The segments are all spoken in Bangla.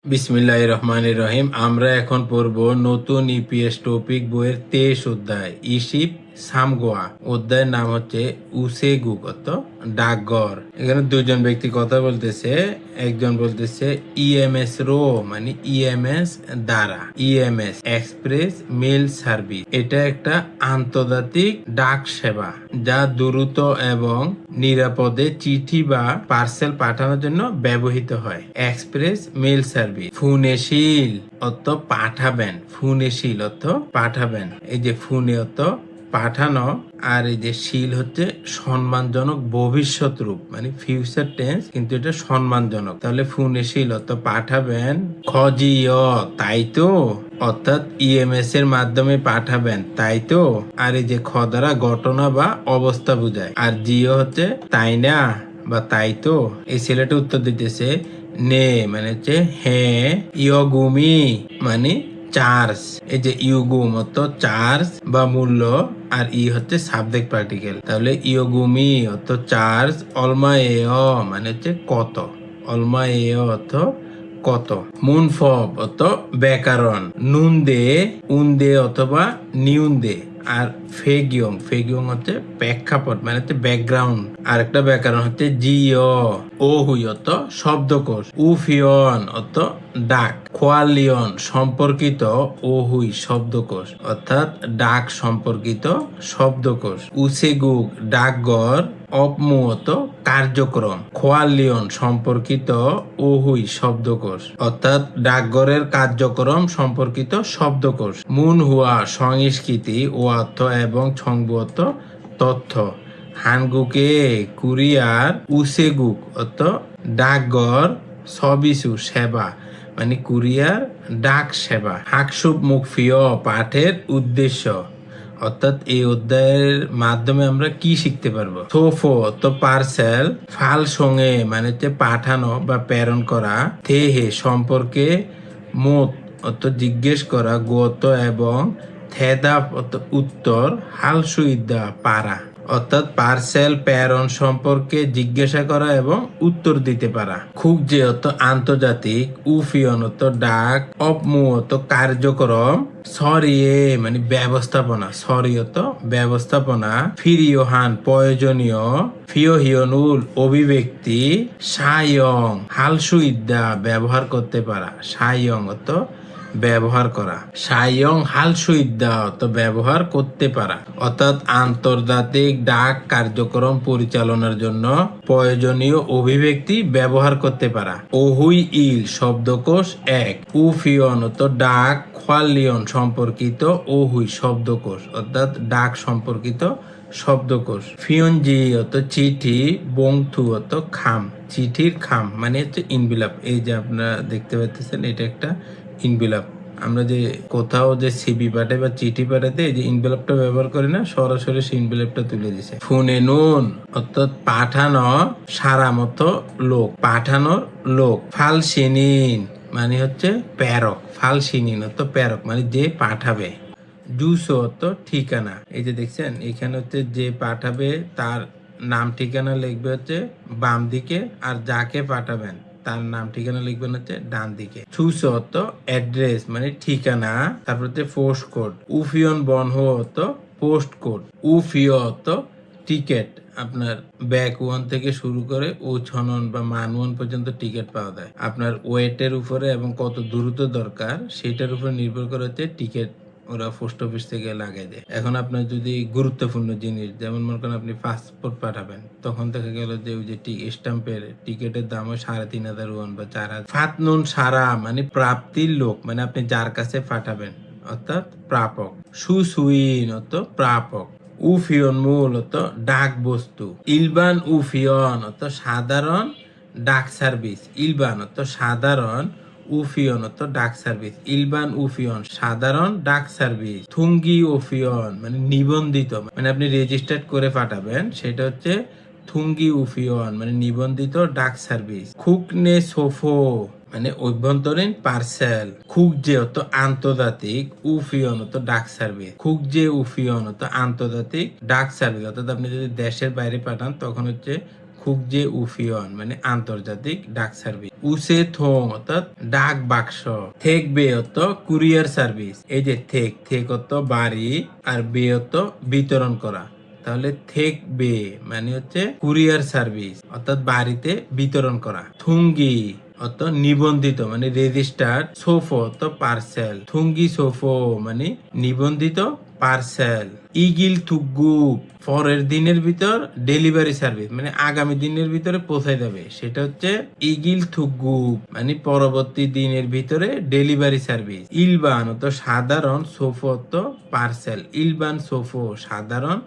বিসমিল্লাহির রহমানির রহিম। আমরা এখন পড়ব নতুন ইপিএস টপিক বইয়ের 23 অধ্যায় ইশিপ সামগোয়া। অধ্যায়ের নাম হচ্ছে উসেগুক ডাকঘর। এখানে দুজন ব্যক্তি কথা বলতেছে। একজন বলতেছে ইএমএস রো মানে ইএমএস দ্বারা, ইএমএস এক্সপ্রেস মেল সার্ভিস। এটা একটা আন্তর্জাতিক ডাক সেবা যা দ্রুত এবং নিরাপদে চিঠি বা পার্সেল পাঠানোর জন্য ব্যবহৃত হয়। Express mail service. ফুনেশীল পাঠাবেন, ফুনেশীল পাঠাবেন। এই যে ফুনে পাঠানো, আর এই যে শীল হচ্ছে সম্মানজনক ভবিষ্যৎ রূপ মানে ফিউচার টেন্স, কিন্তু এটা সম্মানজনক। তাহলে ফুনেশীল পাঠাবেন। খজিও তাই তো, অর্থাৎ ইএমএস এর মাধ্যমে পাঠাবেন তাই তো। আর এই যে খ দ্বারা ঘটনা বা অবস্থা বোঝায়, আর জিও হচ্ছে তাই না বা তাই তো। এই ছেলেটা উত্তর দিতেছে নে মানে হচ্ছে হ্যাঁ, ইয়গুমি মানে চার্জ। এই যে ইউগুম চার্জ বা মূল্য, আর ই হচ্ছে সাবজেক্ট পার্টিকেল। তাহলে ইয়গুমি চার্জ, অলমা এ মানে হচ্ছে কত, অলমা এ কত। মুনফব ব্যাকরণ, নুন দে, উন্দে অথবা নিউন্দে। আর ফেগিয়ং, ফেগিয়ং হচ্ছে প্রেক্ষাপট মানে হচ্ছে ব্যাকগ্রাউন্ড। আর একটা ব্যাকরণ হচ্ছে জিও, ও হুই শব্দকোষ। উফিয়ন ডাক। কোয়ালিয়ন সম্পর্কিত, ও হুই শব্দকোষ অর্থাৎ ডাক সম্পর্কিত শব্দকোষ। উসেগুক ডাকঘর। অপমুয়ত কার্যক্রম। খোয়ালিয়ন সম্পর্কিত, ওহুই শব্দকোষ অর্থাৎ ডাকঘরের কার্যক্রম সম্পর্কিত শব্দকোষ। মুন হুয়া সংস্কৃতি ও অর্থ এবং সংবত তথ্য। হানগুকে কুরিয়ার। উসেগুক ডাকঘর। সবিসু সেবা মানে কুরিয়ার ডাক সেবা। হাকসুপ মুখফিয় পাঠের উদ্দেশ্য, অর্থাৎ এই অধ্যায়ের মাধ্যমে আমরা কি শিখতে পারবো। সোফো পার্সেল। ফাল সঙ্গে মানে হচ্ছে পাঠানো বা প্রেরণ করা। থেহে সম্পর্কে। মত জিজ্ঞেস করা। গত এবং থেদা উত্তর। হালসুইদা পারা অর্থাৎ পার্সেল প্রেরণ সম্পর্কে জিজ্ঞাসা করা এবং উত্তর দিতে পারা। খুবজে আন্তর্জাতিক। উফিয়ন ডাক। অপমু কার্যক্রম। সরিয়ে মানে ব্যবস্থাপনা, সরিয়ত ব্যবস্থাপনা। ফিরিওহান প্রয়োজনীয়। ফিওহিয়নুল অভিব্যক্তি। সায়ং হালসুইদ্যা ব্যবহার করতে পারা, সায়ং ব্যবহার করা। সায়ং হালসুইদ্যা ব্যবহার করতে পারা অর্থাৎ আন্তর্জাতিক ডাক কার্যক্রম পরিচালনার জন্য প্রয়োজনীয় অভিব্যক্তি ব্যবহার করতে পারা। ওহুই ইল শব্দকোষ 1। উফিয়ন ডাক। খোয়ালিয়ন সম্পর্কিত, ওহুই শব্দকোষ অর্থাৎ ডাক সম্পর্কিত শব্দকোষ। ফিয়নজি চিঠি। বংথু খাম, চিঠির খাম মানে হচ্ছে ইনবিলাপ। এই যে আপনারা দেখতে পাচ্ছেন এটা একটা ইনবিলাপ। আমরা যে কোথাও যে সিবি পাঠাই বা চিঠি পাঠাতে এই যে ইনভেলপটা ব্যবহার করি না, সরাসরি সেই ইনভেলপটা তুলে দিছে। ফোনে নুন অর্থাৎ পাঠানো, সারা মতো লোক, পাঠানোর লোক। ফালসিনিন মানে হচ্ছে প্রেরক, ফালসিনিন প্রেরক মানে যে পাঠাবে। জুসো ঠিকানা। এই যে দেখছেন এখানে হচ্ছে যে পাঠাবে তার নাম ঠিকানা লিখবে হচ্ছে বাম দিকে, আর যাকে পাঠাবেন তার নাম ঠিকানা লিখবেন হচ্ছে ডান দিকে। ছুসো অ্যাড্রেস মানে ঠিকানা। তারপর হচ্ছে পোস্ট কোড। উফিয়ন বনহো পোস্ট কোড। উফিও টিকেট। আপনার ব্যাক 1 থেকে শুরু করে ও ছনন বা মান 1 পর্যন্ত টিকিট পাওয়া যায়। আপনার ওয়েটের উপরে এবং কত দ্রুত দরকার সেটার উপর নির্ভর করে হচ্ছে টিকিট ওরা পোস্ট অফিস থেকে লাগাই দেয়। এখন আপনার যদি গুরুত্বপূর্ণ জিনিস, যেমন মনে করেন আপনি পাসপোর্ট পাঠাবেন, তখন দেখা গেল যে ওই যে স্টাম্পের টিকিটের দাম হয় 3,500 ওয়ান বা 4,000। ফাতনুন সারা মানে প্রাপ্তির লোক মানে আপনি যার কাছে পাঠাবেন অর্থাৎ প্রাপক। সুসুইন প্রাপক। উফিয়ন মূলত ডাক বস্তু। ইলবান উফিয়ন সাধারণ ডাক সার্ভিস। ইলবান সাধারণ। উফিয়ন ডাক সার্ভিস। ইলবান উফিয়ন সাধারণ ডাক সার্ভিস। থুঙ্গি উফিয়ন মানে নিবন্ধিত মানে আপনি রেজিস্টার্ড করে পাঠাবেন, সেটা হচ্ছে থুঙ্গি উফিয়ন মানে নিবন্ধিত ডাক সার্ভিস। খুকনে সোফো মানে অভ্যন্তরীণ পার্সেল। খুকজে আন্তর্জাতিক। উফিয়ন ডাক সার্ভিস। খুকজে উফিয়ন আন্তর্জাতিক ডাক সার্ভিস অর্থাৎ আপনি যদি দেশের বাইরে পাঠান তখন হচ্ছে খুকজে উফিয়ন মানে আন্তর্জাতিক ডাক সার্ভিস। উসে থোং অর্থাৎ ডাক বাক্স। থেক বে অর্থ কুরিয়ার সার্ভিস। এই যে থেক থেক অর্থ বাড়ি আর বে অর্থ বিতরণ করা। তাহলে থেক বে মানে হচ্ছে কুরিয়ার সার্ভিস অর্থাৎ বাড়িতে বিতরণ করা। থুঙ্গি অর্থ নিবন্ধিত মানে রেজিস্টার্ড। সোফো অর্থ পার্সেল। থুঙ্গি সোফো মানে নিবন্ধিত পার্সেল। ইগিল থুগু পরের দিনের ভিতর ডেলিভারি সার্ভিস মানে আগামী দিনের ভিতরে পৌঁছায় যাবে, সেটা হচ্ছে ইগিল থুগু মানে পরবর্তী দিনের ভিতরে ডেলিভারি সার্ভিস। ইলবান অর্থ সাধারণ। সোফো অর্থ পার্সেল। ইলবান সোফো সাধারণ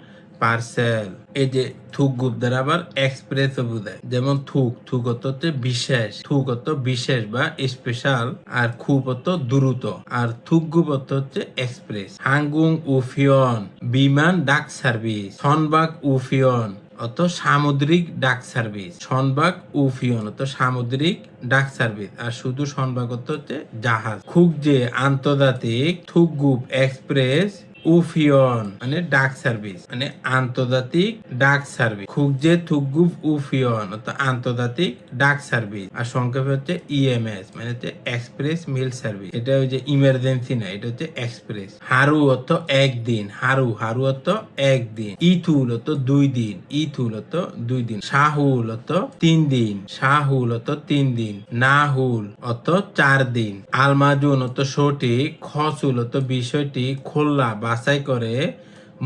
পার্সেল। এই যে থুক দ্বারা আবার এক্সপ্রেস বোঝায়, যেমন থুক থুক অর্থ হচ্ছে বিশেষ। থুক অর্থ বিশেষ বা স্পেশাল, আর খুব অর্থ দ্রুত, আর থুকগুপ অর্থ হচ্ছে এক্সপ্রেস। হাঙ্গুং উফিয়ন বিমান ডাক সার্ভিস। সনবাক উফিয়ন অর্থ সামুদ্রিক ডাক সার্ভিস। সনবাক উফিয়ন অর্থ সামুদ্রিক ডাক সার্ভিস, আর শুধু সনবাক অর্থ হচ্ছে জাহাজ। খুকজে আন্তর্জাতিক। থুকগুপ এক্সপ্রেস। উফিয়ন মানে ডাক সার্ভিস মানে আন্তর্জাতিক ডাক সার্ভিস। খুকজে থুকগুপ উফিয়ন অর্থাৎ আন্তর্জাতিক ডাক সার্ভিস, আর সংক্ষেপে হচ্ছে ইএমএস মানে হচ্ছে এক্সপ্রেস মেল সার্ভিস। এটা হচ্ছে ইমার্জেন্সি না, এটা হচ্ছে এক্সপ্রেস। হারু অর্থ একদিন। হারু হারু অর্থ একদিন। ইথুল অর্থ 2 দিন। ইথুল অর্থ 2 দিন। শাহুল অর্থ 3 দিন। শাহুল অর্থ 3 দিন। নাহুল অর্থ 4 দিন। আলমাজুন অর্থ সঠিক। খসুল অর্থ বিষয়টি খোলা বাছাই করে।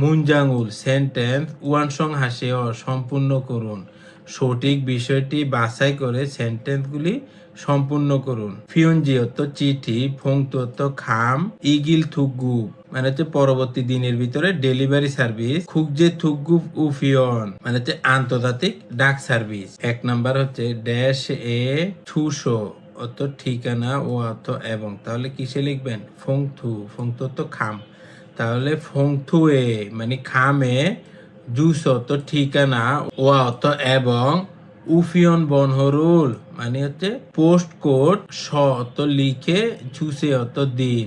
মুনজাঙ্গুল সেন্টেন্স ওয়ানসং হাসেও সম্পূর্ণ করুন। সঠিক বিষয়টি বাছাই করে সেন্টেন্সগুলি সম্পূর্ণ করুন। ফিউনজি অর্থ চিঠি। ফোংতু অর্থ খাম। ইগিল থুগু মানে হচ্ছে পরবর্তী দিনের ভিতরে ডেলিভারি সার্ভিস। খুকজে থুগু উফিয়ন মানে হচ্ছে আন্তর্জাতিক ডাক সার্ভিস। 1 নাম্বার হচ্ছে ড্যাশ এ ছুশো অর্থ ঠিকানা ও অর্থ এবং, তাহলে কিসে লিখবেন? ফোংথু। ফোংথু অর্থ খাম, তাহলে ফোংথুয়ে মানে খামে। জুস অর্থ ঠিকানা ও অর্থ এবং। উফিয়ন বনহরুল মানে হচ্ছে পোস্ট কোড। স অর্থ লিখে। চুসে অর্থ দিন,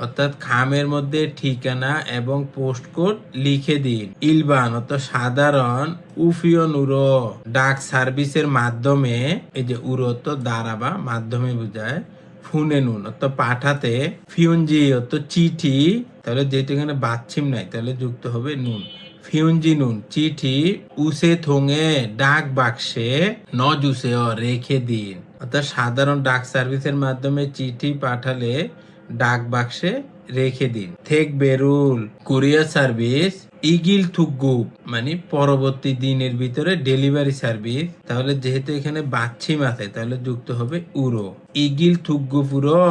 অর্থাৎ খামের মধ্যে ঠিকানা এবং পোস্ট কোড লিখে দিন। ইলবান অর্থ সাধারণ। উফিয়ন উরো ডাক সার্ভিসের মাধ্যমে। এই যে উরো অর্থ দ্বারা বা মাধ্যমে বোঝায়। ফুনে নুন অর্থ পাঠাতে। ফিউনজি অর্থ চিঠি, তাহলে যেহেতু এখানে বাচ্ছিম নাই তাহলে যুক্ত হবে নুন। ফিউনজি নুন চিঠি। উসে থোঙে ডাক বাক্সে। ন জুসে রেখে দিন, অর্থাৎ সাধারণ ডাক সার্ভিসের মাধ্যমে চিঠি পাঠালে ডাক বাক্সে রেখে দিন। থেক বেরুল কুরিয়ার সার্ভিস। ইগিল থুগুপ মানে পরবর্তী দিনের ভিতরে ডেলিভারি সার্ভিস, তাহলে যেহেতু এখানে বাচ্ছিম আছে তাহলে যুক্ত হবে উরো। ইগিল থুগুপুরো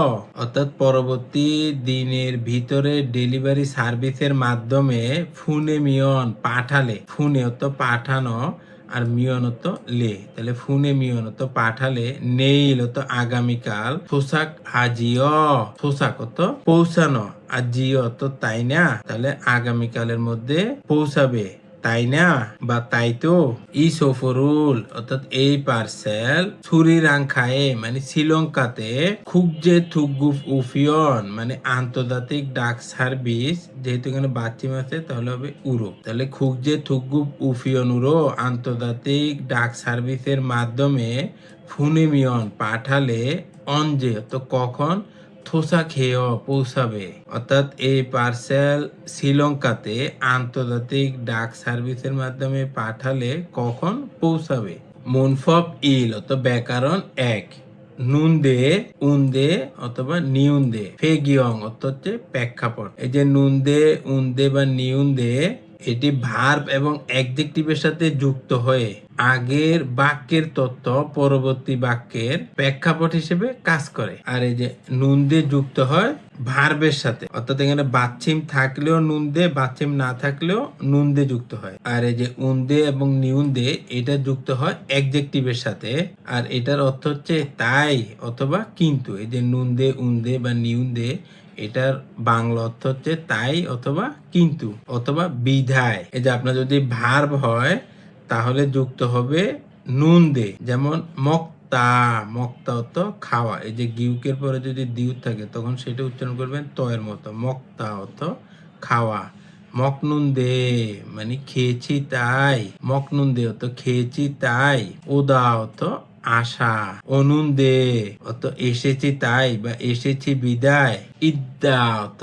অর্থাৎ পরবর্তী দিনের ভিতরে ডেলিভারি সার্ভিসের মাধ্যমে। ফুনে মিয়ন পাঠালে। ফুনে অর্থ পাঠানো, আর মিয়নত লে, তাহলে ফুনে মিয়নত পাঠালে। নেইল তো আগামীকাল। পোশাক হাজিও পোশাক তো পৌঁছানো, আর জিও তো তাই না, তাহলে আগামীকালের মধ্যে পৌঁছাবে তাই না বা তাই তো। ই সফরুল অর্থাৎ এই পার্সেল। ছুরি রাংখায়ে মানে শ্রীলঙ্কাতে। খুকজে থুগুফ উফিয়ন মানে আন্তর্জাতিক ডাক সার্ভিস, যেহেতু এখানে বাচ্চিম আছে তাহলে হবে উরো। তাহলে খুকজে থুগুফ উফিয়ন উরো আন্তর্জাতিক ডাক সার্ভিসের মাধ্যমে। ফুনেমিয়ন পাঠালে। অঞ্জে তো কখন। থোসা খেয়েও পৌঁছাবে, অর্থাৎ এই পার্সেল শ্রীলঙ্কাতে আন্তর্জাতিক ডাক সার্ভিসের মাধ্যমে পাঠালে কখন পৌঁছাবে। মুনফব ইল অত ব্যাকরণ 1। নুনদে উনদে অথবা নিউন্দে। ফেগিয়ং অর্থ হচ্ছে প্রেক্ষাপট। এই যে নুনদে উনদে বা নিউন্দে এটি ভার্ব এবং অ্যাডজেক্টিভের সাথে যুক্ত হয়ে আগের বাক্যের তথ্য পরবর্তী বাক্যের প্রেক্ষাপট হিসেবে কাজ করে। আর এই যে নুন দিয়ে যুক্ত হয় ভার্বের সাথে, অর্থাৎ এখানে বাচ্চিম থাকলেও নুন দে, বাচ্চিম না থাকলেও নুন দে যুক্ত হয়। আর এই যে উন্দে এবং নিউন্দে এটা যুক্ত হয় অ্যাডজেক্টিভের সাথে, আর এটার অর্থ হচ্ছে তাই অথবা কিন্তু। এই যে নুন দে উন্দে বা নিউন্দে এটার বাংলা অর্থ হচ্ছে তাই অথবা কিন্তু অথবা বিধায়। এই যে আপনার যদি ভার্ব হয় তাহলে যুক্ত হবে নুন দে, যেমন মক্তা। মক্তা অর্থ খাওয়া। এই যে গিউকের পরে যদি দিউ থাকে তখন সেটা উচ্চারণ করবেন তয়ের মতো। মক্তা অর্থ খাওয়া। মকনুন দে মানে খেয়েছি তাই, মকনুন দে অত খেয়েছি তাই, ওদা অত আশা, অনুন দে অত এসেছি তাই বা এসেছি বিদায়, ইদ্দা অত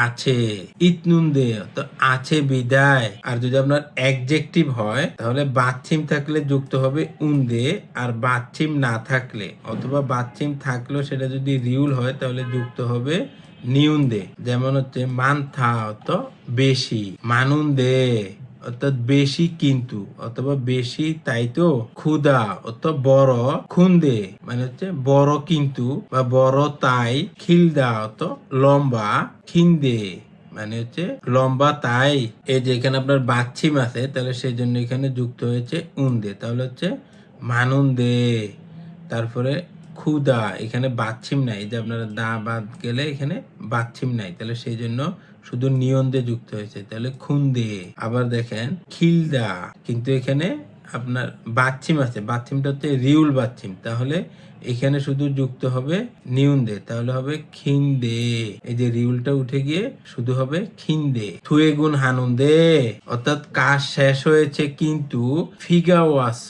আছে, ইতনুন দে তো আছে বিদায়। আর যদি আপনার অ্যাডজেক্টিভ হয় তাহলে বাচ্চিম থাকলে যুক্ত হবে উন্দে, আর বাচ্চিম না থাকলে অথবা বাচ্চিম থাকলেও সেটা যদি রিউল হয় তাহলে যুক্ত হবে নিউন্দে। যেমন হচ্ছে মানথা অত বেশি, মানুন্দে অর্থাৎ বেশি কিন্তু অথবা বেশি তাই তো, ক্ষুদা অত বড়, খুন্দে মানে হচ্ছে বড় কিন্তু বা বড় তাই, খিলদা অত লম্বা, খিন্দে মানে হচ্ছে লম্বা তাই। এই যে এখানে আপনার বাচ্চিম আছে তাহলে সেই জন্য এখানে যুক্ত হয়েছে উন্দে, তাহলে হচ্ছে মানুন্দে। তারপরে ক্ষুদা, এখানে বাচ্চিম নাই, যে আপনারা দা বাদ গেলে এখানে বাচ্চিম নাই, তাহলে সেই জন্য শুধু নিয়ন্দে যুক্ত হয়েছে, তাহলে খুন্দে। আবার দেখেন খিলদা, কিন্তু এখানে আপনার বাচ্চিম আছে, বাচ্চিমটা হচ্ছে রিউল বাচ্চিম, তাহলে এখানে শুধু যুক্ত হবে নিউন্দে, তাহলে হবে খিন্দে। এই যে রিউলটা উঠে গিয়ে শুধু হবে খিন্দে। থুয়ে গুণ হানুন্দে অর্থাৎ কাজ শেষ হয়েছে কিন্তু ফিগা ওয়াস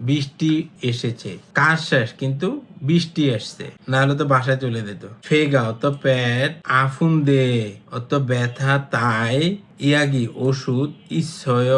বৃষ্টি এসেছে, কাজ শেষ কিন্তু বৃষ্টি আসছে, না হলে তো বাসায় চলে যেত। ফেগা অত পেট, আফুন দে অত ব্যথা তাই, ইয়াগি ওষুধ, ইচ্ছয়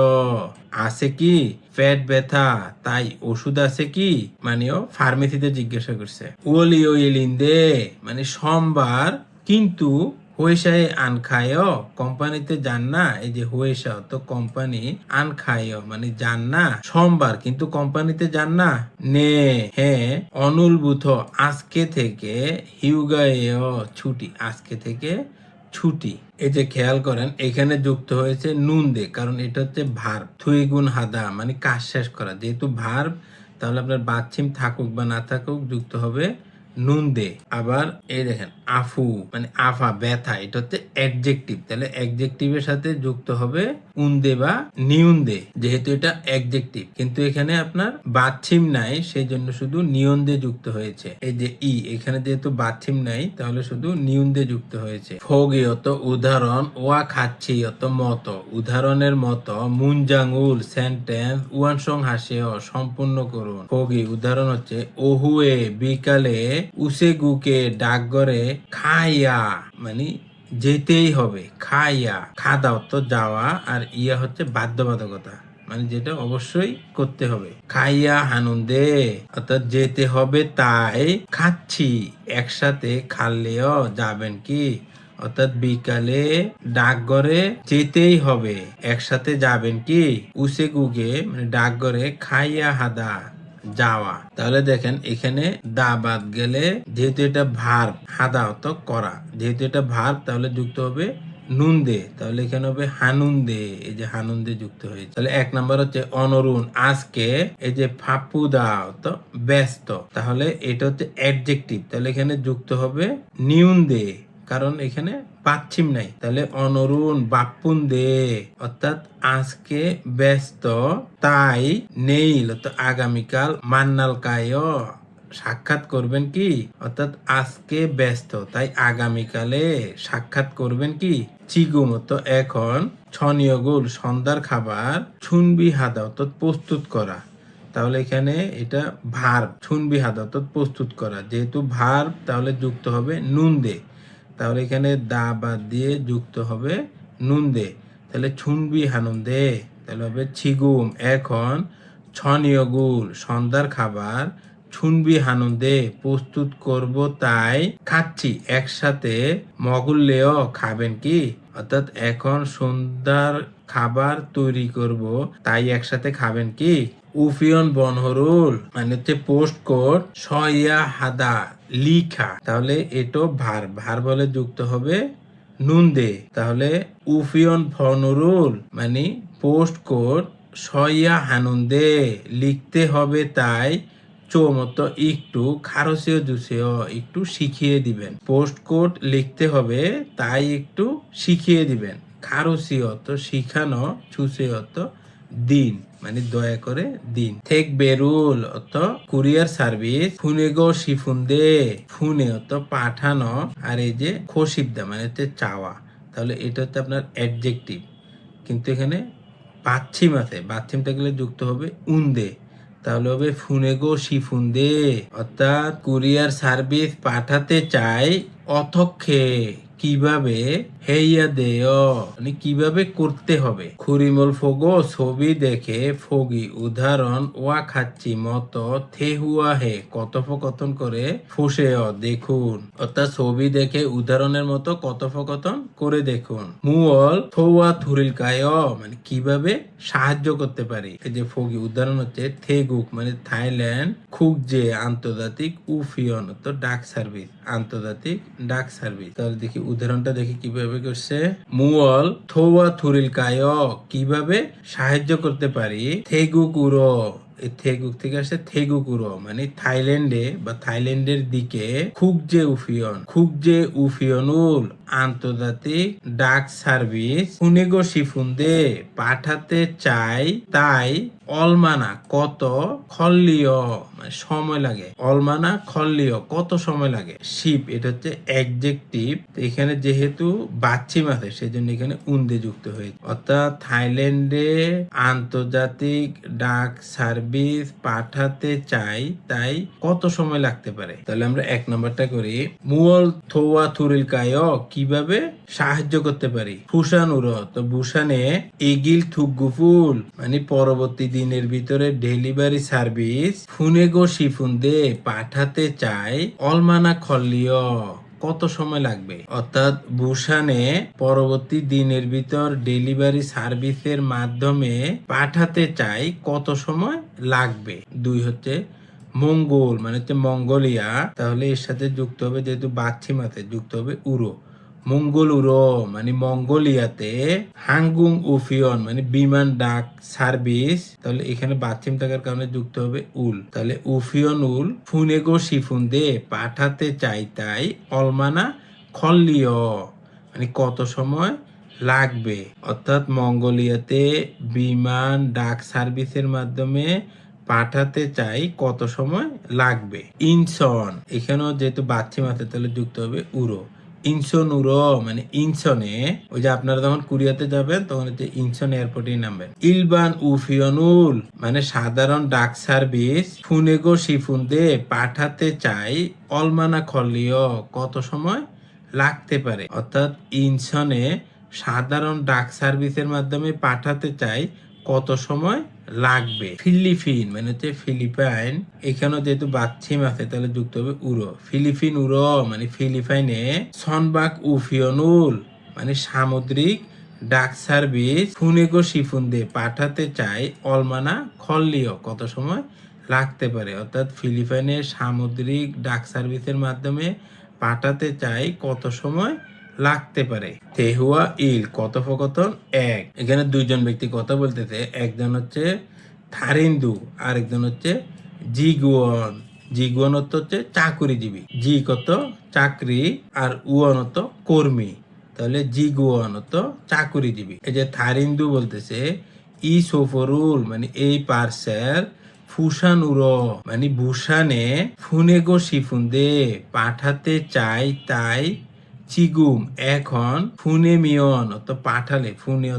আছে কি পেট ব্যথা তাই ওষুধ আছে কি, মানেও ফার্মেসিতে জিজ্ঞাসা করছে। ওলি ওইলিন দে মানে সোমবার কিন্তু হুয়েশায় আন খায়, কোম্পানিতে যান না, এই যে হুয়েশা তো কোম্পানি, আন খায় মানে যান না, সোমবার কিন্তু কোম্পানিতে যান না, নে হ্যাঁ অনুলভূত আজকে থেকে, হিউগায় ছুটি, আজকে থেকে ছুটি। এই যে খেয়াল করেন এখানে যুক্ত হয়েছে নুন দে, কারণ এটা হচ্ছে ভার্ব, থুই গুণ হাদা মানে কাজ শেষ করা, যেহেতু ভার্ব তাহলে আপনার বাচ্চিম থাকুক বা না থাকুক যুক্ত হবে নুন দে। আবার এই দেখেন আফু মানে আফা ব্যথা, এটা হচ্ছে অ্যাডজেক্টিভ, তাহলে অ্যাডজেক্টিভের সাথে যুক্ত হবে উন্দে বা নিউন্দে, যেহেতু এটা অ্যাডজেক্টিভ, কিন্তু এখানে আপনার বাচ্চিম নাই সেই জন্য শুধু নিয়ন্দে যুক্ত হয়েছে। এই যে ই, এখানে যেহেতু বাচ্চিম নাই তাহলে শুধু নিউন্দে যুক্ত হয়েছে। ফোগে অত উদাহরণ, ওয়া খাচ্ছি অত মতো, উদাহরণের মতো, মুনজাঙ্গুল সেন্টেন্স ওয়ানসং হাসে সম্পূর্ণ করুন। ফোগে উদাহরণ হচ্ছে ওহুয়ে বিকালে, উসেগুকে ডাকঘরে, খাইয়া মানে যেতেই হবে, খাইয়া খাদা তো যাওয়া, আর ইয়া হচ্ছে বাধ্যবাধকতা মানে যেটা অবশ্যই করতে হবে। খাইয়া হানুন্দে অর্থাৎ যেতে হবে তাই, খাচ্ছি একসাথে খাললেও যাবেন কি, অর্থাৎ বিকালে ডাকঘরে যেতেই হবে, একসাথে যাবেন কি, উসে গুগে মানে ডাকঘরে, খাইয়া হাদা যাওয়া। তাহলে দেখেন এখানে দা বাদ গেলে যেহেতু এটা ভার্ব, হাদা অত করা, যেহেতু এটা ভার্ব তাহলে যুক্ত হবে নুন দে, তাহলে এখানে হবে হানুন দে, এই যে হানুন দে যুক্ত হয়েছে। তাহলে এক নাম্বার হচ্ছে অনরুণ আজকে, এই যে ফাপুদা তো ব্যস্ত, তাহলে এটা হচ্ছে অ্যাডজেক্টিভ, তাহলে এখানে যুক্ত হবে নিউন দে, কারণ এখানে পাচ্ছিম নাই, তাহলে অনরুণ বাপ্পুন দে অর্থাৎ আজকে ব্যস্ত তাই, নেই তো আগামীকাল, মান্নাল কায় সাক্ষাৎ করবেন কি, অর্থাৎ আজকে ব্যস্ত তাই আগামীকালে সাক্ষাৎ করবেন কি, চিগুম তো এখন, ছনীয় গোল সন্ধ্যার খাবার, ছুনবি হাদা অর্থাৎ প্রস্তুত করা, তাহলে এখানে এটা ভার্ব, ছুনবি হাদা অর্থাৎ প্রস্তুত করা, যেহেতু ভার্ব তাহলে যুক্ত হবে নুন দে, তাহলে এখানে দা বাদ দিয়ে যুক্ত হবে নুন দে, তাহলে ছুনবি হানুন্দে, তাহলে হবে ছিগুম এখন, ছনীয় গুল সন্ধ্যার খাবার, ছুনবি হানুন্দে প্রস্তুত করব তাই, খাচ্ছি একসাথে, মগুল্লেও খাবেন কি, অর্থাৎ এখন সন্ধ্যার খাবার তৈরি করব তাই একসাথে খাবেন কি, উফিয়ন বনহরুল মানে হচ্ছে পোস্ট কোড, সয়া হাদা লিখা, তাহলে এটো ভার, ভার বলে যুক্ত হবে নুন দে, তাহলে উফিয়ন ফনরুল মানে পোস্ট কোড, সয়া হানুন্দে লিখতে হবে তাই, চৌমতো একটু, খারসীয় জুসেও একটু শিখিয়ে দিবেন, পোস্ট কোড লিখতে হবে তাই একটু শিখিয়ে দিবেন, খারসীয় তো শিখানো, চুসেও তো দিন মানে দয়া করে দিন, থেক বেরুল অত কুরিয়ার সার্ভিস, ফুনেগো শিফুন দে, ফুনে অত পাঠানো, আর এই যে খসিবদা মানে হচ্ছে চাওয়া, তাহলে এটা হচ্ছে আপনার অ্যাডজেক্টিভ, কিন্তু এখানে বাচ্ছিম আছে, বাচ্ছিম থাকলে যুক্ত হবে উন্দে, তাহলে হবে ফুনেগো শিফুন্দে, অর্থাৎ কুরিয়ার সার্ভিস পাঠাতে চাই অথক্ষে, কিভাবে হেইয়া দেয় মানে কিভাবে করতে হবে। খুরিমল ফোগো ছবি দেখে ফগি উদাহরণ ওয়া খাচ্ছি মতো থেহুয়া হে কথোপকথন করে ফুসে দেখুন, অর্থাৎ ছবি দেখে উদাহরণের মতো কথোপকথন করে দেখুন। মুওল থোয়া থুরিল কায় মানে কিভাবে সাহায্য করতে পারি। এই যে ফগি উদাহরণ হচ্ছে থেগুক মানে থাইল্যান্ড, খুকজে আন্তর্জাতিক, উফিয়ন তো ডাক সার্ভিস, আন্তর্জাতিক ডাক সার্ভিস। তাহলে দেখি উদাহরণটা দেখি কিভাবে করছে। মুওল থোয়া থুরিল কায় কিভাবে সাহায্য করতে পারি। থেগুকুরো, থেগুক থেকে আসছে থেগুকুরো মানে থাইল্যান্ডে বা থাইল্যান্ডের দিকে। খুকজে উফিয়ন, খুকজে উফিয়নুল আন্তর্জাতিক ডাক সার্ভিস ফুনেগো শিফুন্দে পাঠাতে চাই, তাই অলমানা কত, খল্লিয় মানে সময় লাগে, অলমানা খল্লিয় কত সময় লাগে। শিপ এটা হচ্ছে অ্যাডজেক্টিভ, এখানে যেহেতু বাচ্চিম আছে সেজন্য এখানে উন্দে যুক্ত হয়েছে, অর্থাৎ থাইল্যান্ডে আন্তর্জাতিক ডাক সার্ভিস পাঠাতে চাই, তাই কত সময় লাগতে পারে। তাহলে আমরা এক নম্বরটা করি। মুওল থোয়া থুরিল কায় কিভাবে সাহায্য করতে পারি। ফুসানুর তো বুসানে এগিল থুগুফুল মানে পরবর্তী দিনের ভিতরে ডেলিভারি সার্ভিস ফুনেগো শিফুন্দে পাঠাতে চাই অলমানা খল্লিয় কত সময় লাগবে, অর্থাৎ বুসানে পরবর্তী দিনের ভিতর ডেলিভারি সার্ভিসের মাধ্যমে পাঠাতে চাই কত সময় লাগবে। দুই হচ্ছে মঙ্গল মানে হচ্ছে মঙ্গোলিয়া, তাহলে এর সাথে যুক্ত হবে যেহেতু বাচ্চিম আছে যুক্ত হবে উরো, মঙ্গল উরো মানে মঙ্গোলিয়াতে। হাঙ্গুং উফিয়ন মানে বিমান ডাক সার্ভিস, তাহলে এখানে বাচ্চিম থাকার কারণে যুক্ত হবে উল, তাহলে উফিয়ন উল ফুনেগো শিফুন্দে পাঠাতে চাই, তাই অলমানা খল্লিয় মানে কত সময় লাগবে, অর্থাৎ মঙ্গোলিয়াতে বিমান ডাক সার্ভিসের মাধ্যমে পাঠাতে চাই কত সময় লাগবে। ইনসন এখানেও যেহেতু বাচ্চিম আছে তাহলে যুক্ত হবে উরো, ইনসন উরো মানে ইনসনে, ওই যে আপনারা যখন কুরিয়াতে যাবেন তখন হচ্ছে ইনসন এয়ারপোর্টে নামবেন। ইলবান উফিয়নুল মানে সাধারণ ডাক সার্ভিস ফুনেগো শিফুন্দে পাঠাতে চাই অলমানা খল্লিয় কত সময় লাগতে পারে, অর্থাৎ ইনসনে সাধারণ ডাক সার্ভিসের মাধ্যমে পাঠাতে চাই কত সময় লাগবে। ফিলিপিন মানে হচ্ছে ফিলিপাইন, এখানেও যেহেতু বাচ্চিম আছে তাহলে যুক্ত হবে উরো, ফিলিপিন উরো মানে ফিলিপাইনে। সনবাক উফিয়নুল মানে সামুদ্রিক ডাক সার্ভিস ফুনেগো শিফুন্দে পাঠাতে চাই অলমানা খল্লিয় কত সময় লাগতে পারে, অর্থাৎ ফিলিপাইনের সামুদ্রিক ডাক সার্ভিসের মাধ্যমে পাঠাতে চাই কত সময় লাগতে পারে। তেহুয়া ইল কথোপকথন এক, এখানে দুইজন ব্যক্তি কথা বলতেছে, একজন হচ্ছে থারিন্দু আর একজন হচ্ছে জিগুয়ন। জিগুয়ন হচ্ছে চাকুরিজীবী, জি কত চাকরি আর উয়ন কর্মী, তাহলে জিগুয়ন চাকুরিজীবী। এই যে থারিন্দু বলতেছে ই সফরুল মানে এই পার্সেল, ফুসানুর মানে বুসানে, ফুনেগো শিফুন্দে পাঠাতে চাই, তাই চিগুম এখন, ফুনে মিয়ন পাঠালে, ফুনে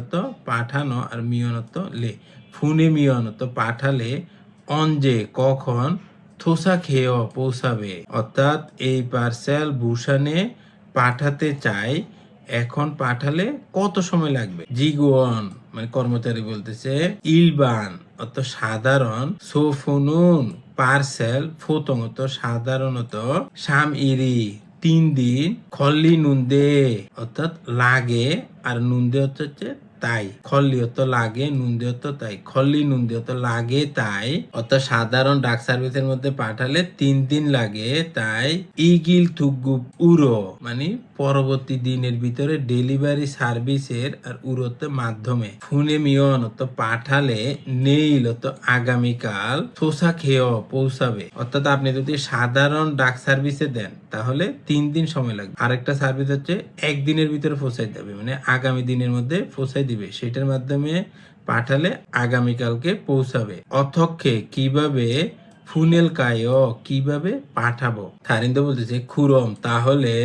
পাঠানো আর মিয়ন লে, ফুনে মিয়ন পাঠালে, অঞ্জে কখন, থোসা খেয়ে পৌঁছাবে, অর্থাৎ এই পার্সেল বুসানে পাঠাতে চাই, এখন পাঠালে কত সময় লাগবে। জিগুয়ন মানে কর্মচারী বলতেছে ইলবান অর্থাৎ সাধারণ, সোফনুন পার্সেল, ফোতং সাধারণত, সাম ইরি 3 দিন, খল্লি নুন্দে অর্থাৎ লাগে আর নুন্দে হচ্ছে তাই, খল্লি লাগে, নুন্দে তাই, খল্লি নুন্দে লাগে তাই, অর্থাৎ সাধারণ ডাক সার্ভিসের মধ্যে পাঠালে 3 দিন লাগে, তাই ইগিল থুগু উরো মানে পরবর্তী দিনের ভিতরে ডেলিভারি সার্ভিসের আর উরোতে মাধ্যমে, ফুনে মিয়ন পাঠালে, নেইল আগামীকাল, থোসা খেয়ে পৌঁছাবে, অর্থাৎ আপনি যদি সাধারণ ডাক সার্ভিসে দেন তাহলে 3 দিন সময় লাগবে, আরেকটা সার্ভিস হচ্ছে 1 দিনের ভিতরে পৌঁছাই যাবে মানে আগামী দিনের মধ্যে পৌঁছাই দিবে, সেটার মাধ্যমে পাঠালে আগামীকালকে পৌঁছাবে। অথক্ষে কিভাবে ফুনেল কায়ো কিভাবে পাঠাবো। থারিন্দো বলতেছে খুরম তাহলে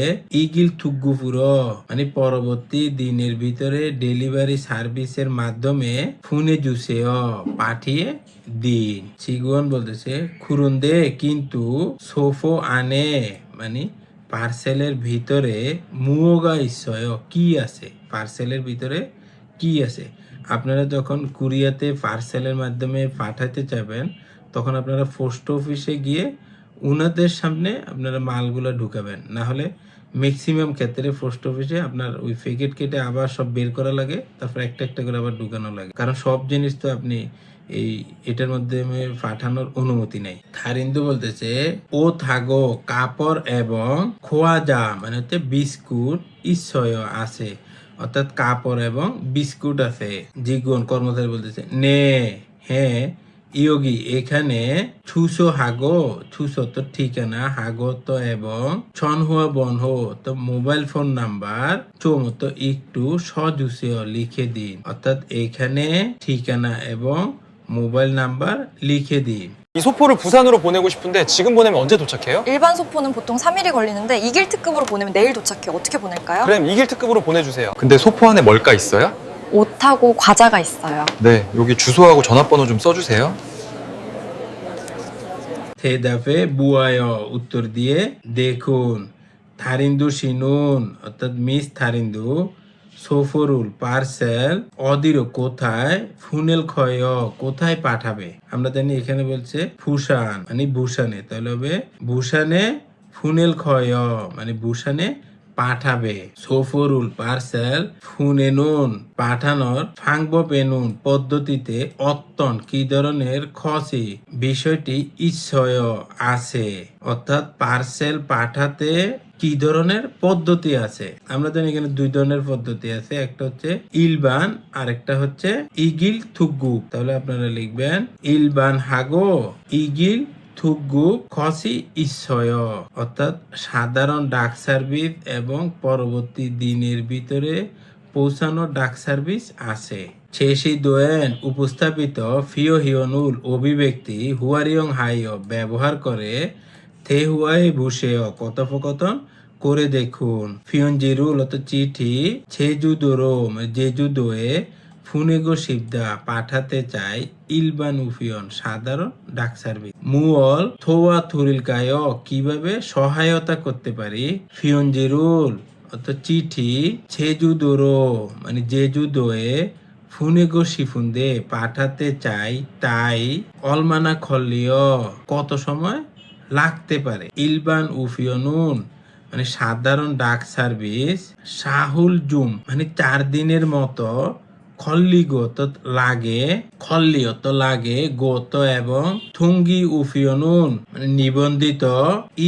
ইগিল থুগ্গুপুরো মানে পরবর্তী দিনের ভিতরে ডেলিভারি সার্ভিসের মাধ্যমে ফোনে জুসেও পাঠিয়ে দিন। সিগুয়ান বলতেছে খুরুন্দে কিন্তু সোফো আনে মানে পার্সেলের ভিতরে মুয়োগা ইসয় কি আছে, পার্সেলের ভিতরে কি আছে। আপনারা যখন কুরিয়াতে পার্সেলের মাধ্যমে পাঠাতে চাবেন তখন আপনারা পোস্ট অফিসে গিয়ে উনাদের সামনে আপনারা মালগুলো ঢুকাবেন, না হলে ম্যাক্সিমাম ক্ষেত্রে পোস্ট অফিসে আপনার ওই প্যাকেট কেটে আবার সব বের করা লাগে, তারপর একটা একটা করে আবার ঢুকানো লাগে, কারণ সব জিনিস তো আপনি এটার মধ্যে পাঠানোর অনুমতি নেই। থারিন্দু বলতেছে ও থাগো কাপড় এবং খোয়া যা মানে হচ্ছে বিস্কুট ইচ্ছয় আছে, অর্থাৎ কাপড় এবং বিস্কুট আছে। জিগুন কর্মচারী বলতেছে নে হ্যাঁ ইয়োগি এখানে ছুসো হাগো, ছুসো তো ঠিকানা, হাগো তো এবং ছনহুয়া বনহো তো মোবাইল ফোন নাম্বার, চোমতো একটু সজুসেও লিখে দিন, অর্থাৎ এখানে ঠিকানা এবং মোবাইল নাম্বার লিখে দিন। 이 소포를 부산으로 보내고 싶은데 지금 보내면 언제 도착해요? 일반 소포는 보통 3일이 걸리는데 이길 특급으로 보내면 내일 도착해요. 어떻게 보낼까요? 그럼 이길 특급으로 보내주세요. 근데 소포 안에 뭘까 있어요? 옷하고 과자가 있어요. 네, 여기 주소하고 전화번호 좀 써주세요. থেদাফে বুয়ায় উত্তর দিয়ে দেখুন। থারিন্দু শিনুন অর্থাৎ মিস থারিন্দু সফরুল পার্সেল অদিরো কোথায়, ফুনেল ক্ষয় কোথায় পাঠাবে। আমরা জানি এখানে বলছে ফুসান মানে ভূষানে, তাহলে হবে ভূষানে ফুনেল ক্ষয় মানে ভূষানে পাঠাবে। সফরুল পার্সেল ফুনেনুন পাঠানোর ফাংব পেনুন পদ্ধতিতে অত্যন কি ধরনের খসি বিষয়টি ইচ্ছয় আছে, অর্থাৎ পার্সেল পাঠাতে কি ধরনের পদ্ধতি আছে। আমরা জানি এখানে দুই ধরনের পদ্ধতি আছে, একটা হচ্ছে ইলবান আর একটা হচ্ছে ইগিল থুগ্গু। তাহলে আপনারা লিখবেন ইলবান হাগো ইগিল থুগ্গু খসি ইচ্ছয়, অর্থাৎ সাধারণ ডাক সার্ভিস এবং পরবর্তী দিনের ভিতরে পৌঁছানো ডাক সার্ভিস আছে। শেষি দোয়েন উপস্থাপিত ফিও হিয়নুল অভিব্যক্তি হুয়ারিয়ং হাইয় ব্যবহার করে থে হুয়াই ভুসেয় কথোপকথন করে দেখুন। ফিয়নজিরুল অর্থাৎ চিঠি, ছেজুদোরো জেজুদোয়ে ফুনেগো শিবদা পাঠাতে চাই ইলবান উফিয়ন সাধারণ ডাক সার্ভিস। মুঅল থোয়া থুরিলকায় কিভাবে সহায়তা করতে পারি। ফিয়নজিরুল অর্থাৎ চিঠি, ছেজুদোরো মানে জেজুদোয়ে ফুনেগো শিফুন্দে পাঠাতে চাই তাই অলমানা খল্লিয় কত সময় লাগতে পারে। ইলবান উফিয়নুন মানে সাধারণ ডাক সার্ভিস, শাহুল জুম মানে 4 দিনের মতো, খল্লিগো তো লাগে, খল্লিও তো লাগে, গোত এবং থুঙ্গি উফিয়নুন মানে নিবন্ধিত,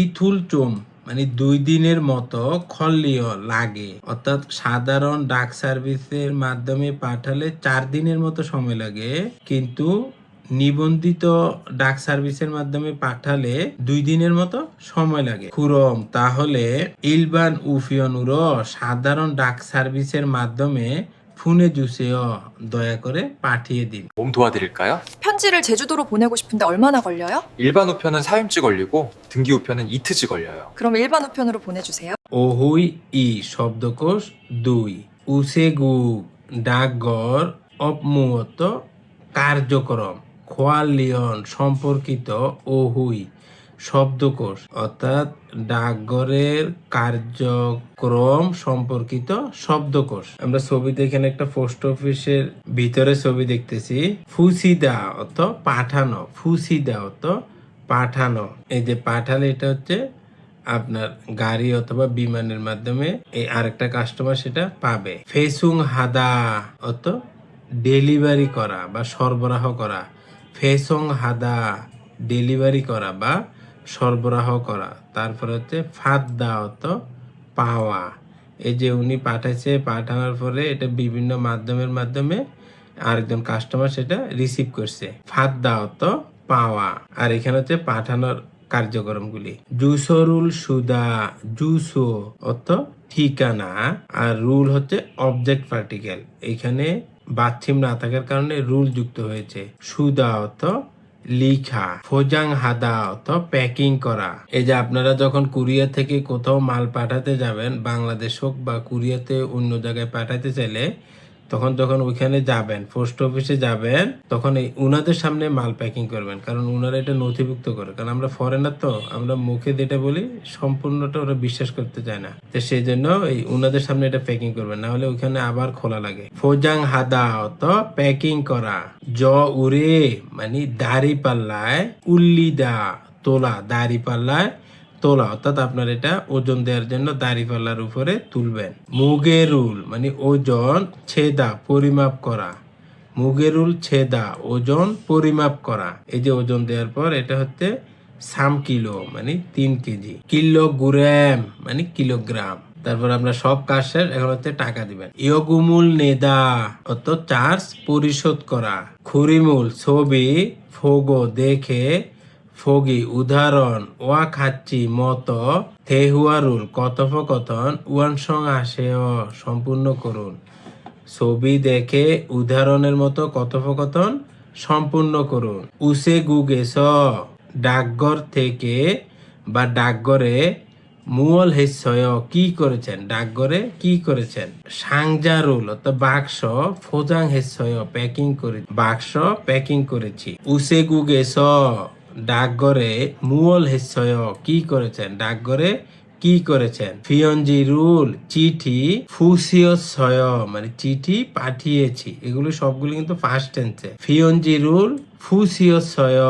ইথুল চুম মানে 2 দিনের মতো, খল্লিও লাগে, অর্থাৎ সাধারণ ডাক সার্ভিসের মাধ্যমে পাঠালে 4 দিনের মতো সময় লাগে, কিন্তু নিবন্ধিত ডাক সার্ভিসের মাধ্যমে পাঠালে 2 দিনের মতো সময় লাগে। খুরম তাহলে ইলবান উফিয়নুর সাধারণ ডাক সার্ভিসের মাধ্যমে 푸네 주세요. দয়া করে পাঠিয়ে দিন। 몸 도와드릴까요? 편지를 제주도로 보내고 싶은데 얼마나 걸려요? 일반 우편은 4일치 걸리고 등기 우편은 이틀치 걸려요. 그럼 일반 우편으로 보내주세요. ওহুই ই শব্দকোষ 2। উসেগু ডাকঘর অপমুহূর্ত কার্যক্রম, খোয়ালিয়ন সম্পর্কিত ওহুই শব্দকোষ অর্থাৎ ডাকঘরের কার্যক্রম সম্পর্কিত শব্দকোষ। আমরা ছবিতে এখানে একটা পোস্ট অফিসের ভিতরে ছবি দেখতেছি। ফুসিদা অর্থ পাঠানো, ফুসিদা অর্থ পাঠানো। এই যে পাঠালে এটা হচ্ছে আপনার গাড়ি অথবা বিমানের মাধ্যমে এই আরেকটা কাস্টমার সেটা পাবে। ফেসুং হাদা অর্থ ডেলিভারি করা বা সরবরাহ করা। ফেসং হাদা ডেলিভারি করা বা সরবরাহ করা। তারপরে হচ্ছে ফাদ্দা অর্থ পাওয়া। এই যে উনি পাঠাইছে, পাঠানোর পরে এটা বিভিন্ন মাধ্যমের মাধ্যমে আরেকজন কাস্টমার সেটা রিসিভ করছে। ফাদ্দা অর্থ পাওয়া। আর এখানে হচ্ছে পাঠানোর কার্যক্রমগুলি। জুসরুল সুদা, জুসো অর্থ ঠিকানা, আর রুল হচ্ছে অবজেক্ট পার্টিকেল। এখানে বাচ্ছিম না থাকার কারণে রুল যুক্ত হয়েছে। সুদা অর্থ লিখা। ফোজাং হাদা অর্থ প্যাকিং করা। এই যে আপনারা যখন কুরিয়ার থেকে কোথাও মাল পাঠাতে যাবেন, বাংলাদেশ হোক বা কুরিয়াতে অন্য জায়গায় পাঠাতে চাইলে তখন যখন ওইখানে যাবেন, পোস্ট অফিসে যাবেন, তখন এই উনাদের সামনে মাল প্যাকিং করবেন, কারণ উনারা এটা নথিভুক্ত করে। কারণ আমরা ফরেনার তো, আমরা মুখে যেটা বলি সম্পূর্ণটা ওরা বিশ্বাস করতে চায় না, তো সেই জন্য এই উনাদের সামনে এটা প্যাকিং করবেন, না হলে ওইখানে আবার খোলা লাগে। ফোজাং হাদা অর্থ প্যাকিং করা। জ উরে মানে দাড়ি পাল্লায়, উল্লিদা তোলা, দাড়ি পাল্লায় তোলা, অর্থাৎ আপনার এটা ওজন দেওয়ার জন্য দাড়ি পাল্লার উপরে তুলবেন। মুগেরুল মানে ওজন, ছেদা পরিমাপ করা। মুগেরুল ছেদা ওজন পরিমাপ করা। এই যে ওজন দেওয়ার পর এটা হচ্ছে সাম কিলো মানে 3 কেজি। কিলোগ্রাম মানে কিলোগ্রাম। তারপর আমরা সব কাজ শেষ, এখন হচ্ছে টাকা দিবেন। ইয়গুমুল নেদা অত চার্জ পরিশোধ করা। খুরিমুল ছবি, ফোগো দেখে, ফগি উদাহরণ, ওয়া খাচ্ছি মতো, থেহুয়ারুল কথোপকথন, ওয়ান সং আসেও সম্পূর্ণ করুন। ছবি দেখে উদাহরণের মতো কথোপকথন সম্পূর্ণ করুন। উসে গুগেস ডাকঘর থেকে বা ডাকঘরে, মুয়ল হেসয় কি করেছেন, ডাকঘরে কি করেছেন। সাংজারুল অর্থাৎ বাক্স, ফোজাং হেসয় প্যাকিং করে, বাক্স প্যাকিং করেছি। উসে গুগেস ডাকঘরে, মুয়ল হেসয় কি করেছেন, ডাকঘরে কি করেছেন। ফিয়নজি রুল চিঠি, ফুসিয়সয় মানে চিঠি পাঠিয়েছি। এগুলো সবগুলো কিন্তু ফার্স্ট টেন্সে। ফিয়নজি রুল ফুসিয়সয়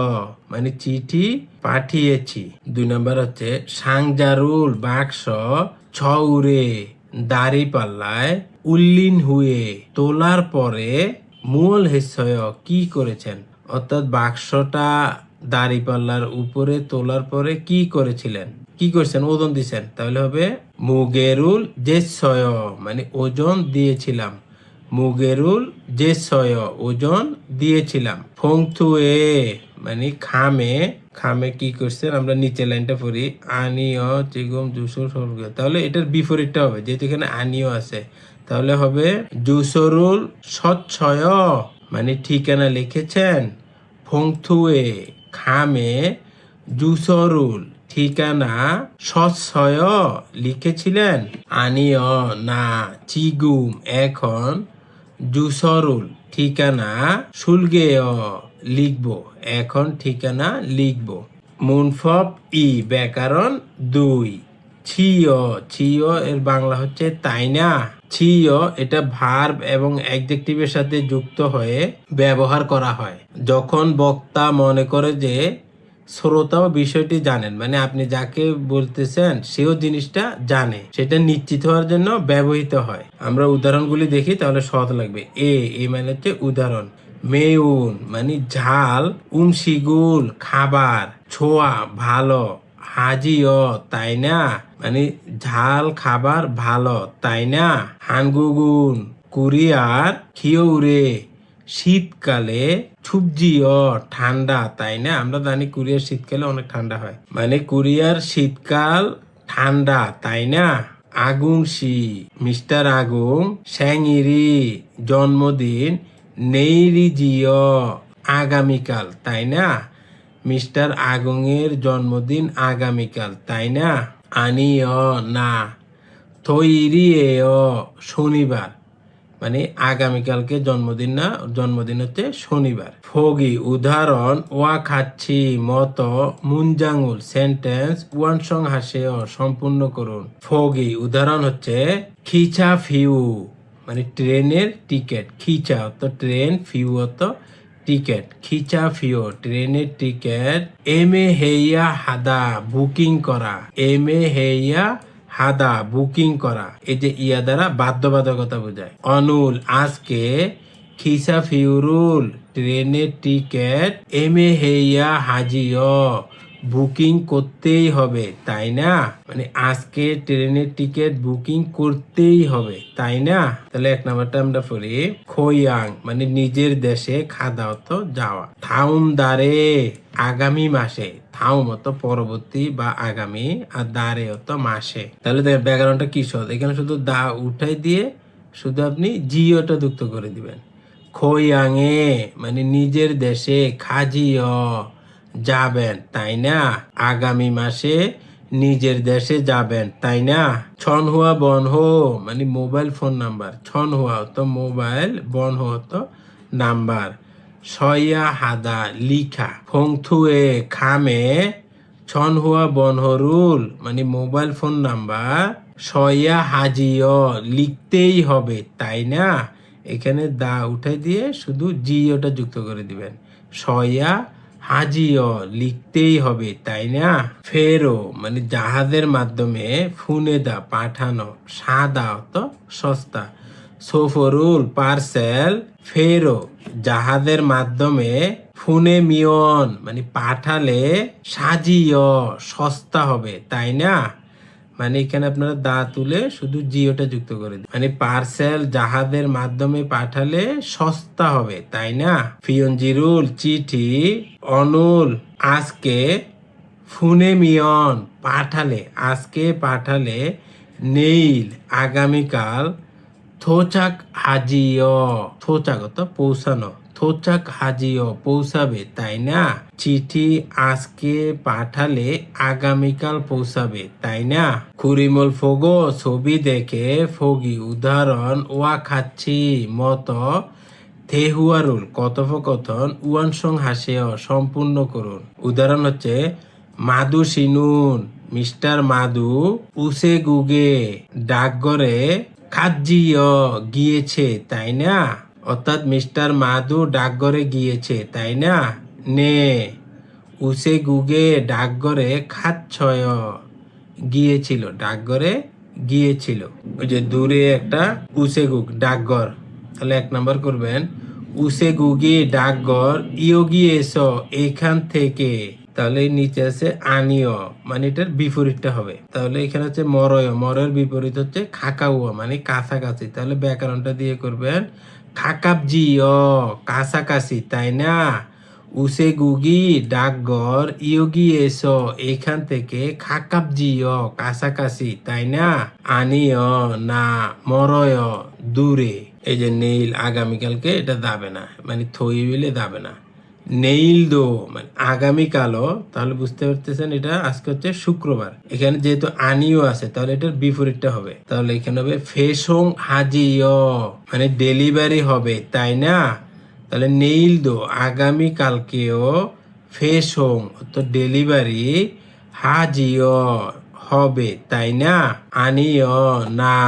মানে চিঠি পাঠিয়েছি। 2 নম্বর হচ্ছে সাংজারুল বাক্স, ছউরে দাড়ি পাল্লায়, উল্লিন হুয়ে তোলার পরে, মূল হেসয় কি করেছেন, অর্থাৎ বাক্সটা দাড়ি পাল্লার উপরে তোলার পরে কি করেছিলেন, কি করছেন, ওজন দিছেন, তাহলে হবে মুগেরুল জেসয় মানে ওজন দিয়েছিলাম। মুগেরুল জেসয় ওজন দিয়েছিলাম। ফংথুয়ে মানে খামে, খামে কি করছেন, আমরা নিচে লাইনটা পড়ি, আনিও চিগুম জুসুর স্বর্গ, তাহলে এটার বিপরীতটা হবে, যেহেতু এখানে আনিও আছে, তাহলে হবে জুসরুল স্বচ্ছয় মানে ঠিকানা লিখেছেন। ফংথুয়ে খামে, জুসরুল ঠিকানা, স্বচ্ছয় লিখেছিলেন। আনিও না, চিগুম এখন, জুসরুল ঠিকানা, শুলগেয় লিখবো, এখন ঠিকানা লিখবো। মুনফব ই ব্যাকরণ 2। ছিও, ছিও এর বাংলা হচ্ছে তাই না। ছিও এটা ভার্ব এবং অ্যাডজেক্টিভের সাথে যুক্ত হয়ে ব্যবহার করা হয় যখন বক্তা মনে করে যে শ্রোতাও বিষয়টি জানেন, মানে আপনি যাকে বলতেছেন সেও জিনিসটা জানে, সেটা নিশ্চিত হওয়ার জন্য ব্যবহৃত হয়। আমরা উদাহরণগুলি দেখি তাহলে সহজ লাগবে। এ মানে হচ্ছে উদাহরণ। মেউন মানে ঝাল, উমশিগুল খাবার, ছোয়া ভালো, হাজিও তাই না মানে ঝাল খাবার ভালো তাই না। হানগুগুন কুরিয়ার, খিয়ৌরে শীতকালে, ছুবজিও ঠান্ডা তাই না, আমরা জানি কুরিয়ার শীতকালে অনেক ঠান্ডা হয়, মানে কুরিয়ার শীতকাল ঠান্ডা তাই না। আগুংশি মিস্টার আগুং, স্যাংইরি জন্মদিন, নেইরিজিও আগামীকাল তাই না, মিস্টার আগুংয়ের জন্মদিন আগামীকাল তাই না। আনিও না, থইরিয়েও শনিবার মানে আগামীকালকে জন্মদিন না, জন্মদিন হচ্ছে শনিবার। ফগি উদাহরণ, ওয়া খাচ্ছি মতো, মুনজাঙ্গুল সেন্টেন্স, ওয়ান সং হাসেও সম্পূর্ণ করুন। ফগি উদাহরণ হচ্ছে খিচা ফিউ মানে ট্রেনের টিকিট, খিচা অত ট্রেন, ফিউ অত টিকেট, খিচা ফিও ট্রেনের টিকেট। এমে হেইয়া হাদা বুকিং করা, এমে হেইয়া হাদা বুকিং করা, এই যে ইয়া দ্বারা বাধ্যবাধকতা বোঝায়। অনুল আজকে, খিসা ফিউরুল ট্রেনের টিকেট, এমে হেইয়া হাজিও বুকিং করতেই হবে তাই না, মানে আজকে ট্রেনের টিকিট বুকিং করতেই হবে তাই না। তাহলে 1 নাম্বারটা আমরা পড়ি। খোয়াং মানে নিজের দেশে, খাদা অত যাওয়া। থাউম দারে আগামী মাসে, থাউম অত পরবর্তী বা আগামী, আর দারে অত মাসে। তাহলে ব্যাকরণটা কি সহজ, এখানে শুধু দা উঠাই দিয়ে শুধু আপনি জিওটা যুক্ত করে দিবেন। খোয়াংয়ে মানে নিজের দেশে খাজিও যাবেন তাই না, আগামী মাসে নিজের দেশে যাবেন তাই না। ছনহুয়া বনহো মানে মোবাইল ফোন নাম্বার, ছনহুয়া তো মোবাইল, বনহো তো নাম্বার। সয়া হাদা লিখা, ফংথুয়ে খামে ছনহুয়া বনহরুল মানে মোবাইল ফোন নাম্বার সয়া হাজিও লিখতেই হবে তাই না। এখানে দা উঠাই দিয়ে শুধু জিওটা যুক্ত করে দিবেন। সয়া হাজিও লিখতেই হবে তাই না। ফেরো মানে জাহাজের মাধ্যমে ফুনে দা পাঠানো, সাদা তো সস্তা। সফরুল পার্সেল, ফেরো জাহাজের মাধ্যমে, ফুনে মিয়ন মানে পাঠালে, সাজিও সস্তা হবে তাই না। মানে এখানে আপনারা দা তুলে শুধু জিওটা যুক্ত করে দিন, মানে পার্সেল জাহাজের মাধ্যমে পাঠালে সস্তা হবে তাই না। ফিয়নজিরুল চিঠি, অনুল আজকে, ফুনে মিয়ন পাঠালে, আজকে পাঠালে, নেইল আগামীকাল, থোচাক হাজিও, থোচাক তো পৌঁছানো, থোচাক হাজিও পৌঁছাবে তাই না। চিঠি আজকে পাঠালে আগামীকাল পৌঁছাবে তাই না। খুরিমল ফোগো ছবি দেখে, ফগি উদাহরণ, ওয়া খাচ্ছি মতো, থেহুয়ারুল কথোপকথন, উয়ানসং হাসেও সম্পূর্ণ করুন। উদাহরণ হচ্ছে মাদু সিনুন মিস্টার মাদু, উসে গুগে ডাকঘরে, খাজিও গিয়েছে তাই না। অর্থাৎ মিস্টার মাদু ডাকঘরে গিয়েছে তাই না। নে উসে গুগে ডাকঘরে খাচ্ছয় গিয়েছিল, ডাকঘরে গিয়েছিল। ওই যে দূরে একটা উসে গুগ ডাকঘর, তাহলে 1 নাম্বার করবেন উসে গুগি ডাকঘর, ইয়োগি এসো এখান থেকে, তাহলে নিচে আছে আনিও মানে এটার বিপরীতটা হবে। তাহলে এখানে হচ্ছে মরয়, মরয়ের বিপরীত হচ্ছে খাকাউয়া মানে কাছাকাছি, তাহলে ব্যাকরণটা দিয়ে করবেন খাকাবজিও কাছাকাছি তাই না। উসে গুগি ডাকঘর, ইয়োগি এসো এখান থেকে, খাকাবজিও কাছাকাছি তাই না। আনিও না, মরয় দূরে। এই যে নেইল আগামীকালকে, এটা যাবে না মানে থই বিলে যাবে না। নেইল দো মানে আগামীকালও, তাহলে বুঝতে পারতেছেন এটা আজকে হচ্ছে শুক্রবার। এখানে যেহেতু আনিও আছে তাহলে এটার বিপরীতটা হবে, তাহলে এখানে হবে ফেসং হাজিও মানে ডেলিভারি হবে তাই না। তাহলে নেইল দো আগামীকালকেও, ফেসং তো ডেলিভারি, হাজিও হবে তাই না। আনিও না,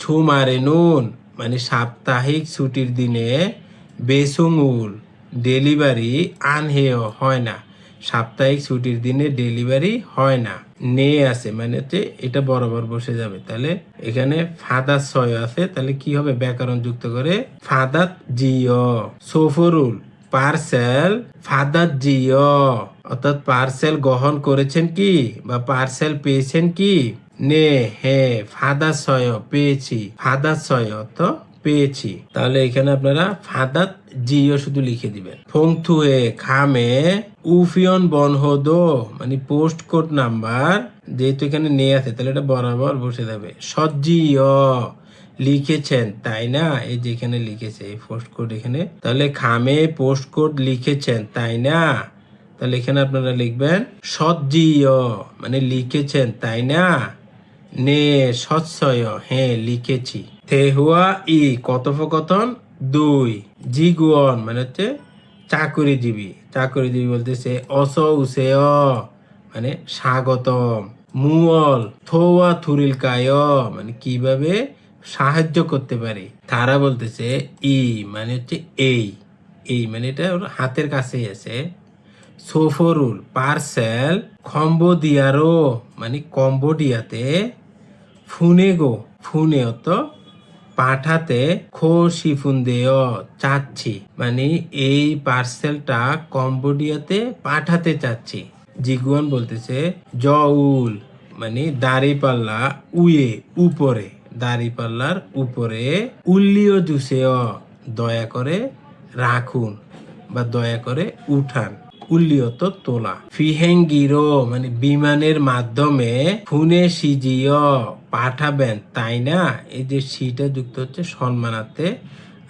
ছুমারে নুন মানে সাপ্তাহিক ছুটির দিনে, বেসুমুল ডেলিভারি, আনহেয় হয় না, সাপ্তাহিক ছুটির দিনে ডেলিভারি হয় না। নে আছে মানে হচ্ছে এটা বরাবর বসে যাবে, তাহলে এখানে ফাদার ছয় আছে, তাহলে কি হবে ব্যাকরণ যুক্ত করে ফাদার জিও। সফরুল পার্সেল, ফাদার জিও অর্থাৎ পার্সেল গ্রহণ করেছেন কি বা পার্সেল পেয়েছেন কি। নে হে ফাদার ছয় পেয়েছি, ফাদার ছয় তো পেয়েছি, তাহলে এখানে আপনারা ফাদার জিও শুধু লিখে দিবেন। ফংথুয়ে খামে, উফিয়ন বনহদো মানে পোস্ট কোড নাম্বার, যেহেতু এখানে নে আছে তাহলে এটা বরাবর বসে যাবে। সজ্জিও লিখেছেন তাই না, এই যে এখানে লিখেছে এই পোস্ট কোড এখানে, তাহলে খামে পোস্ট কোড লিখেছেন তাই না। তাহলে এখানে আপনারা লিখবেন সজ্জিও মানে লিখেছেন তাই না। নে সৎসয় হ্যাঁ লিখেছি। থেহুয়া ই কথোপকথন 2, জিগুয়ন মানে হচ্ছে চাকুরিজীবী, চাকুরিজীবী বলতেছে অস উসেয় মানে স্বাগতম। মুয়ল থোয়া থুরিল কায় মানে কিভাবে সাহায্য করতে পারি। তারা বলতেছে ই মানে হচ্ছে এই, এই মানে এটা ওর হাতের কাছেই আছে। সফরুল পার্সেল, কম্বোডিয়ারো মানে কম্বোডিয়াতে, ফুনেগো ফুনে তো পাঠাতে, খোশিফুন্দেয় চাচ্ছি মানে এই পার্সেলটা কম্বোডিয়াতে পাঠাতে চাচ্ছি। জিগুয়ান বলতেছে জউল মানে দাড়িপাল্লা, উয়ে উপরে, দাড়িপাল্লার উপরে, উল্লিও জুসেয় দয়া করে রাখুন বা দয়া করে উঠান, উল্লিয়ত তোলা। ফিহেঙ্গিরো মানে বিমানের মাধ্যমে, ফুনে সিজিও পাঠাবেন তাই না, এই যে সিটা যুক্ত হচ্ছে সম্মানার্থে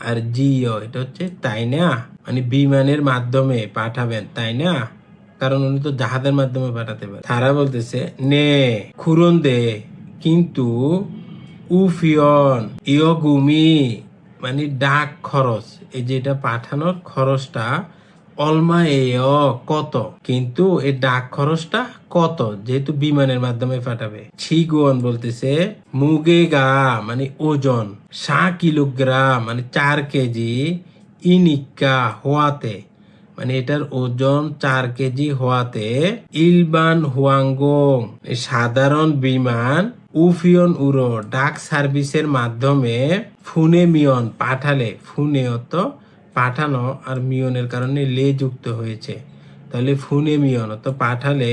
আর জিও এটা হচ্ছে তাই না, মানে বিমানের মাধ্যমে পাঠাবেন তাই না, কারণ উনি তো জাহাজের মাধ্যমে পাঠাতে পারে। তারা বলতেছে নে খুরন দে কিন্তু উফিয়ন ইয়গুমি, মানে ডাক খরচ, এই যে এটা পাঠানোর খরচটা অলমা কত, কিন্তু এই ডাক খরচটা কত, যেহেতু বিমানের মাধ্যমে পাঠাবে। ছিগুয়ন বলতেছে মুগে গা মানে ওজন, 7 কিলোগ্রাম মানে 4 কেজি, ইনিকা হওয়াতে মানে এটার ওজন 4 কেজি হওয়াতে, ইলবান হুয়াঙ্গং সাধারণ বিমান, উফিয়ন উড়ো ডাক সার্ভিসের মাধ্যমে, ফুনে মিয়ন পাঠালে, ফুনে তো পাঠানো আর মিয়নের কারণে লে যুক্ত হয়েছে, তাহলে ফুনে মিয়ন তো পাঠালে,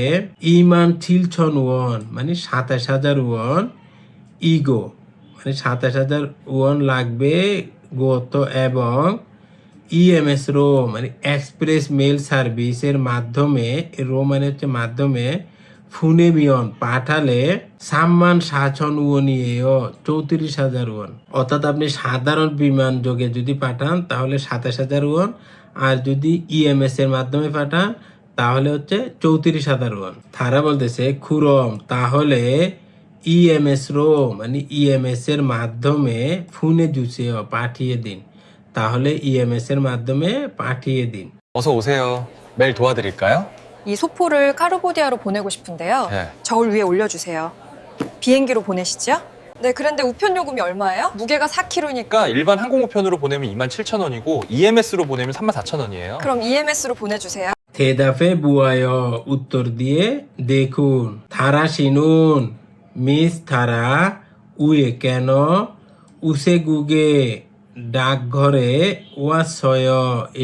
ইমান ছিলছন ওয়ন মানে 27,000 ওয়ন, ইগো মানে 27,000 ওয়ন লাগবে গত, এবং ইএমএস রো মানে এক্সপ্রেস মেল সার্ভিসের মাধ্যমে, রো মানে হচ্ছে মাধ্যমে, ফুনেমিয়ন পাঠালে সাম্মান সাছন উনিয়েও 34,000 ওয়ান। অর্থাৎ আপনি সাধারণ বিমান যোগে যদি পাঠান তাহলে 27,000 ওয়ান, আর যদি ইএমএস এর মাধ্যমে পাঠান তাহলে হচ্ছে 34,000 ওয়ান। তারা বলতেছে খুরম তাহলে ইএমএস রো মানে ইএমএস এর মাধ্যমে ফুনে জুসেও পাঠিয়ে দিন, তাহলে ইএমএস এর মাধ্যমে পাঠিয়ে দিন। 어서 오세요. 메일 도와드릴까요? 이 소포를 카르보디아로 보내고 싶은데요. 네. 저울 위에 올려주세요. 비행기로 보내시죠? 네, 그런데 우편 요금이 얼마예요? 무게가 4kg니까. 그러니까 일반 항공우편으로 보내면 27,000원이고 EMS로 보내면 34,000원이에요. 그럼 EMS로 보내주세요. থেদাফে বুয়ায় উত্তর দিয়ে দেখুন। থারা শিনুন মিস থারা উয়ে কেন উসে গুগে ডাকঘরে ওয়াসয়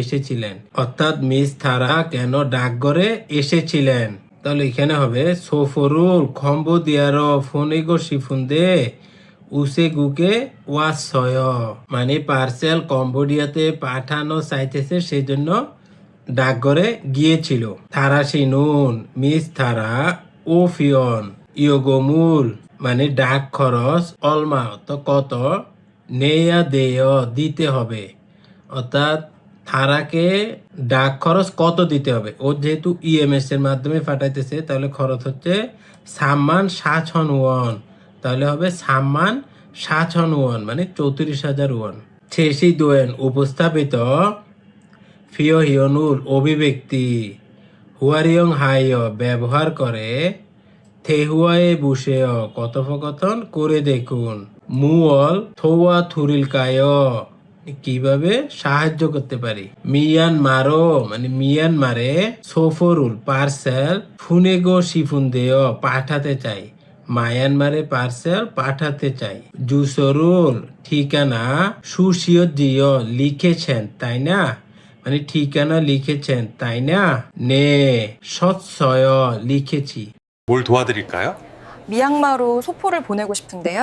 এসেছিলেন, অর্থাৎ মিস থারা কেন ডাকঘরে এসেছিলেন। তাহলে এখানে হবে সোফরুল খম্বোদিয়ার ফোনেগো শিফুন্দে উসে গুকে ওয়াসয়, মানে পার্সেল কম্বোডিয়াতে পাঠানো চাইতেছে সেজন্য ডাকঘরে গিয়েছিল। থারাসি নুন মিস থারা ওফিয়ন ইয়োগমুল মানে ডাক খরচ, অলমা তো কত, নেয়া দেয় দিতে হবে, অর্থাৎ থারাকে ডাক খরচ কত দিতে হবে। ও যেহেতু ইএমএস এর মাধ্যমে পাঠাইতেছে তাহলে খরচ হচ্ছে সাম্মান 7,000 ওয়ান, তাহলে হবে সাম্মান 7,000 ওয়ান মানে 34,000 ওয়ান। শেষি দোয়েন উপস্থাপিত ফিও হিয়নুল অভিব্যক্তি, হুয়ারিয়ং হাইয় ব্যবহার করে, থেহুয়ায়ে বুসেয় কথোপকথন করে দেখুন, মুয়ল থোয়া থুরিল কায় কিভাবে সাহায্য করতে পারি, মিয়ানমারও মানে মিয়ানমারে, সোফরুল পার্সেল, ফুনেগো শিফুন্দেয় পাঠাতে চাই, মায়ানমারে পার্সেল পাঠাতে চাই, জুসরুল ঠিকানা, সুশিয় দিয় লিখেছেন তাই না, মানে ঠিকানা লিখেছেন তাই না, নে সৎসয় লিখেছি। 뭘 도와드릴까요? 미얀마로 소포를 보내고 싶은데요.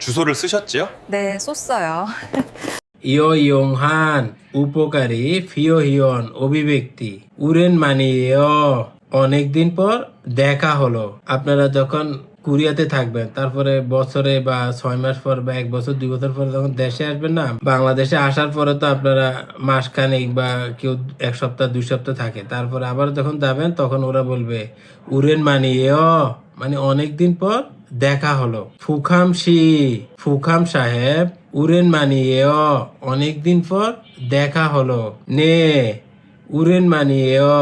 주소를 쓰셨지요? 네, 썼어요. ইয়ং উপকারী, ফিওহিয়ন অভিব্যক্তি, উরেন মানিয়েও অনেকদিন পর দেখা হলো। আপনারা যখন কোরিয়াতে থাকবেন তারপরে বছরে বা 6 মাস পর বা 1 বছর 2 বছর পরে যখন দেশে আসবেন না, বাংলাদেশে আসার পরে তো আপনারা মাসখানেক বা কেউ 1 সপ্তাহ 2 সপ্তাহ থাকে, তারপরে আবার যখন যাবেন তখন ওরা বলবে উরেন মানিয়েও মানে অনেকদিন পর দেখা হলো। ফুখাম সাহেব উরেন মানিয়েও অনেকদিন পর দেখা হলো, নে উরেন মানিয়েও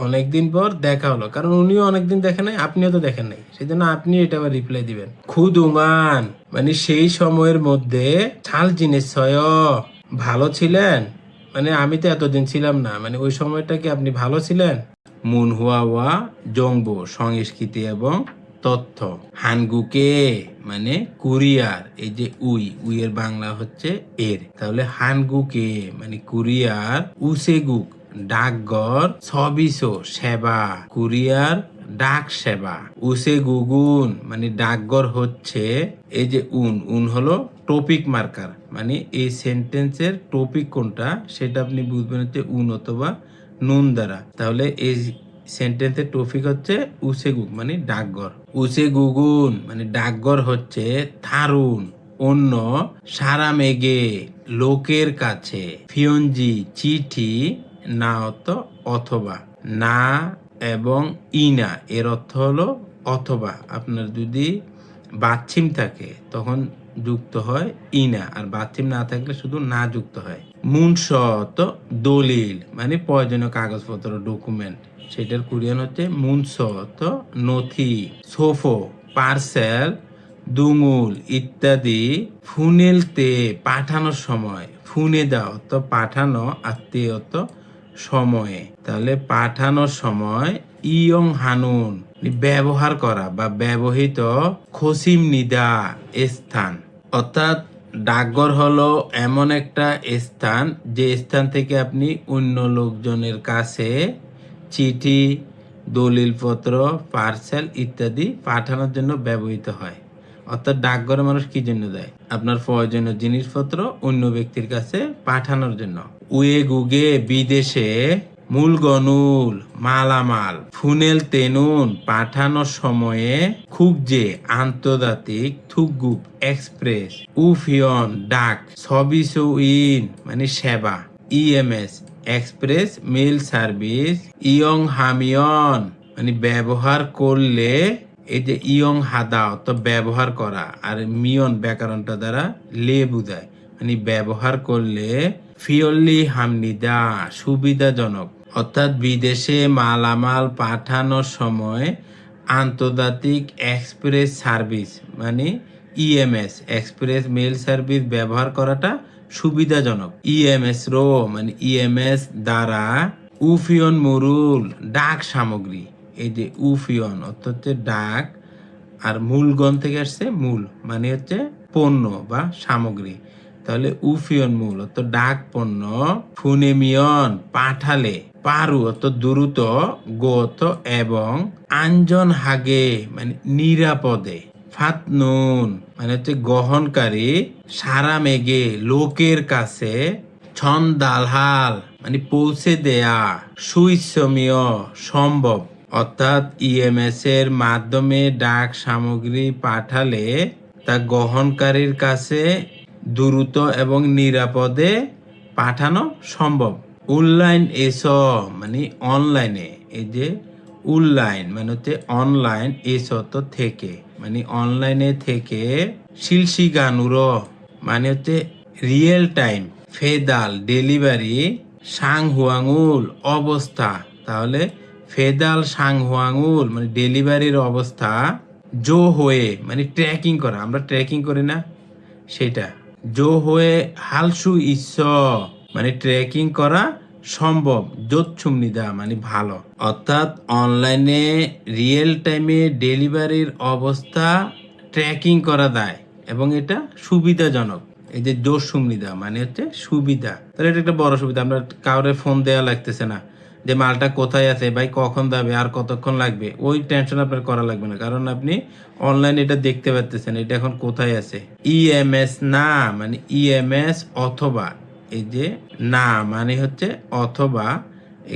অনেকদিন পর দেখা হলো, কারণ উনিও অনেকদিন দেখেন নাই, আপনিও তো দেখেন নাই, সেজন্য আপনি এটা আবার রিপ্লাই দিবেন। খুদুমান মানে সেই সময়ের মধ্যে, ছাল জিনিস ভালো ছিলেন, মানে আমি তো এতদিন ছিলাম না, মানে ওই সময়টা কি আপনি ভালো ছিলেন। মুনহুয়া জংবো সংস্কৃতি এবং তথ্য, হানগুকে মানে কুরিয়ার, এই যে উইয়ের বাংলা হচ্ছে এর, তাহলে হানগুকে মানে কুরিয়ার, উসেগুক ডাকঘর, সবিসো সেবা কুরিয়ার ডাক সেবা, উসে গুগুন মানে ডাকঘর হচ্ছে, এই যে উন হলো টপিক মার্কার, মানে এই সেন্টেন্সের টপিক কোনটা সেটা আপনি বুঝবেন হচ্ছে উন অথবা নুন দ্বারা, তাহলে এই সেন্টেন্সের টপিক হচ্ছে উসেগুক মানে ডাকঘর, উসে গুগুন মানে ডাকঘর হচ্ছে থারুন অন্য, সারামেগে লোকের কাছে, ফিয়ঞ্জি চিঠি, না অর্থ অথবা, না এবং ইনা এর অর্থ হলো অথবা। আপনার যদি বাচ্ছিম থাকে তখন যুক্ত হয় ইনা, আর বাচ্ছিম না থাকলে শুধু না যুক্ত হয়। মুনস তো দলিল মানে প্রয়োজনীয় কাগজপত্র ডকুমেন্ট, সেটার কোরিয়ান হচ্ছে মুনস তো নথি। সোফো পার্সেল, দুঙুল ইত্যাদি। ফুনেলতে পাঠানোর সময়, ফুনে দাও তো পাঠানো, আত্মীয় তো সময়ে। তাহলে পাঠানোর সময় ইয়ং হানুন ব্যবহার করা বা ব্যবহৃত, খসিম নিদা স্থান। অর্থাৎ ডাকঘর হলো এমন একটা স্থান যে স্থান থেকে আপনি অন্য লোকজনের কাছে চিঠি, দলিলপত্র, পার্সেল ইত্যাদি পাঠানোর জন্য ব্যবহৃত হয়। অর্থাৎ ডাকঘরে মানুষ কি জন্য দেয়? আপনার প্রয়োজনীয় জিনিসপত্র অন্য ব্যক্তির কাছে পাঠানোর জন্য। উয়ে গুগে বিদেশে, মূলগনুল মালামাল, ফুনেল তেনুন পাঠানোর সময়ে, খুগজে আন্তর্জাতিক, থুকগুপ এক্সপ্রেস, উফিয়ন ডাক, সবিসুইন মানে সেবা, ইএমএস এক্সপ্রেস মেল সার্ভিস, ইয়ং হামিয়ন মানে ব্যবহার করলে, এই যে ইয়ং হাদা তো ব্যবহার করা, আর মিয়ন ব্যাকরণটা দ্বারা লে বুঝায় মানে ব্যবহার করলে, ফিয়ল্লি হামনিদা সুবিধাজনক। অর্থাৎ বিদেশে মালামাল পাঠানোর সময় আন্তর্জাতিক এক্সপ্রেস সার্ভিস মানে ইএমএস এক্সপ্রেস মেল সার্ভিস ব্যবহার করাটা সুবিধাজনক। ইএমএস রো মানে ইএমএস দ্বারা, উফিয়ন মুরুল ডাক সামগ্রী, এই যে উফিয়ন অর্থ হচ্ছে ডাক, আর মূলগণ থেকে আসছে মূল মানে হচ্ছে পণ্য বা সামগ্রী। তাহলে উফিয়ন মূল অর্থ ডাক পণ্য, ফুনেমিয়ন পাঠালে, পারু অর্থ দ্রুত, গোত এবং, আঞ্জন হাগে মানে নিরাপদে, ফাতনুন মানে হচ্ছে গ্রহণকারী, সারা মেঘে লোকের কাছে, ছন দালহাল মানে পৌঁছে দেয়া, সুইসমীয় সম্ভব। অর্থাৎ ইএমএস এর মাধ্যমে ডাক সামগ্রী পাঠালে তা গ্রহণকারীর কাছে দ্রুত এবং নিরাপদে পাঠানো সম্ভব। অনলাইন এস মানে অনলাইনে, এই যে অনলাইন মানে হচ্ছে অনলাইন, এস তো থেকে মানে অনলাইনে থেকে, শিলশিগানুর মানে হচ্ছে রিয়েল টাইম, ফেদাল ডেলিভারি, সাংহুয়াঙুল অবস্থা। তাহলে ফেদাল সাংহুয়াঙুল মানে ডেলিভারির অবস্থা, জো হয়ে মানে ট্র্যাকিং করা, আমরা ট্র্যাকিং করি না সেটা, জো হয়ে হালসু ইস মানে ট্র্যাকিং করা সম্ভব, যোচ্ছুমনিদা মানে ভালো। অর্থাৎ অনলাইনে রিয়েল টাইমে ডেলিভারির অবস্থা ট্র্যাকিং করা যায় এবং এটা সুবিধাজনক। এই যে জোসুমনিদা মানে হচ্ছে সুবিধা, তাহলে এটা একটা বড় সুবিধা। আমরা কাউরে ফোন দেওয়া লাগতেছে না যে মালটা কোথায় আছে ভাই, কখন যাবে, আর কতক্ষণ লাগবে, ওই টেনশন আপনার করা লাগবে না, কারণ আপনি অনলাইনে এটা দেখতে পাচ্ছেন এটা এখন কোথায় আছে। ইএমএস না মানে ইএমএস অথবা, এই যে না মানে হচ্ছে অথবা,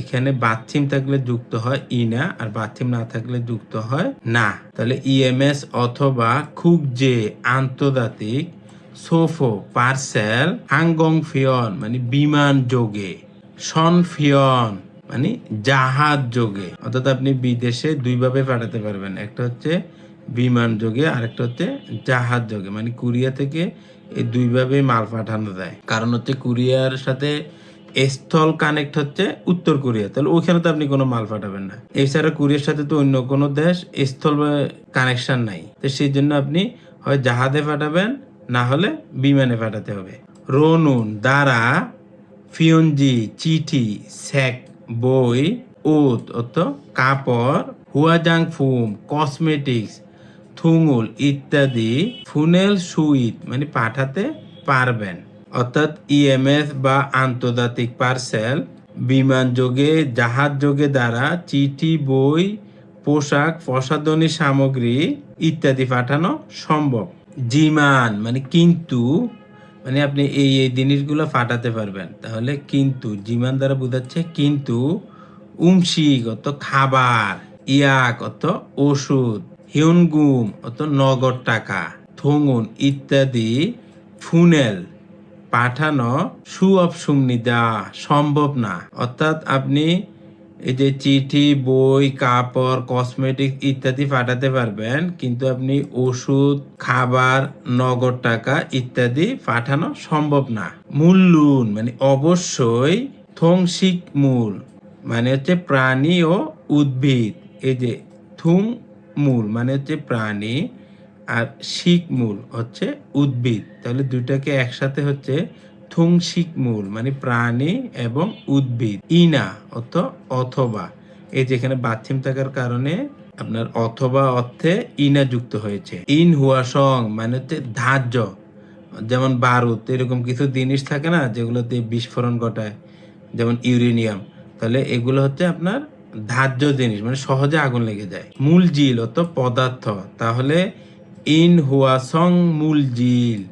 এখানে বাথিম থাকলে যুক্ত হয় ইনা, আর বাথিম না থাকলে যুক্ত হয় না। তাহলে ইএমএস অথবা, খুগজে আন্তর্জাতিক, সোফো পার্সেল, হাংগং ফিয়ন মানে বিমান যোগে, সন ফিয়ন মানে জাহাজ যোগে। অর্থাৎ আপনি বিদেশে দুইভাবে পাঠাতে পারবেন, একটা হচ্ছে বিমান যোগে, আরেকটা হচ্ছে জাহাজ যোগে। মানে কুরিয়া থেকে এই দুইভাবে মাল পাঠানো যায়, কারণ হচ্ছে কুরিয়ার সাথে স্থল কানেক্ট হচ্ছে উত্তর কোরিয়া, তাহলে ওইখানে তো আপনি কোনো মাল পাঠাবেন না। এছাড়া কোরিয়ার সাথে তো অন্য কোনো দেশ স্থল কানেকশন নাই, তো সেই জন্য আপনি হয় জাহাজে পাঠাবেন, না হলে বিমানে পাঠাতে হবে। রনুন দ্বারা, ফিয়ঞ্জি চিঠি, স্যাক বই, ওত অর্থ কাপড়, হুয়াজাং ফুম কসমেটিক্স, থুঙুল ইত্যাদি, ফুনেল সুইট মানে পাঠাতে পারবেন। অর্থাৎ ইএমএস বা আন্তর্জাতিক পার্সেল, বিমান যোগে, জাহাজ যোগে দ্বারা চিঠি, বই, পোশাক, প্রসাধনী সামগ্রী ইত্যাদি পাঠানো সম্ভব। জিমান মানে কিন্তু, মানে আপনি এই এই জিনিসগুলো পাঠাতে পারবেন। তাহলে কিন্তু জিমান দ্বারা বোঝাচ্ছে কিন্তু। উমশিক অত খাবার, ইয়াক অত ওষুধ, হিউনগুম অত নগদ টাকা, থঙুন ইত্যাদি ফুনেল পাঠানো সুঅপসুমনিদা সম্ভব না। অর্থাৎ আপনি এই যে চিঠি, বই, কাপড়, কসমেটিক ইত্যাদি পাঠাতে পারবেন, কিন্তু আপনি ওষুধ, খাবার, নগদ টাকা ইত্যাদি পাঠানো সম্ভব না। মূল্যুন মানে অবশ্যই, থংসিক মূল মানে হচ্ছে প্রাণী ও উদ্ভিদ। এই যে থুং মূল মানে হচ্ছে প্রাণী আর শিক মূল হচ্ছে উদ্ভিদ, তাহলে দুইটাকে একসাথে হচ্ছে থুংসিক মূল মানে প্রাণী এবং উদ্ভিদ। ইনা অর্থ অথবা, এই যেখানে বাথিম থাকার কারণে আপনার অথবা অর্থে ইনা যুক্ত হয়েছে। ইন হুয়া সং মানে হচ্ছে ধার্য, যেমন বারুদ এরকম কিছু জিনিস থাকে না যেগুলোতে বিস্ফোরণ ঘটায়, যেমন ইউরেনিয়াম, তাহলে এগুলো হচ্ছে আপনার ধার্য জিনিস মানে সহজে আগুন লেগে যায়। মূল জিল অর্থ পদার্থ, তাহলে ইন হুয়া সং মূল জিল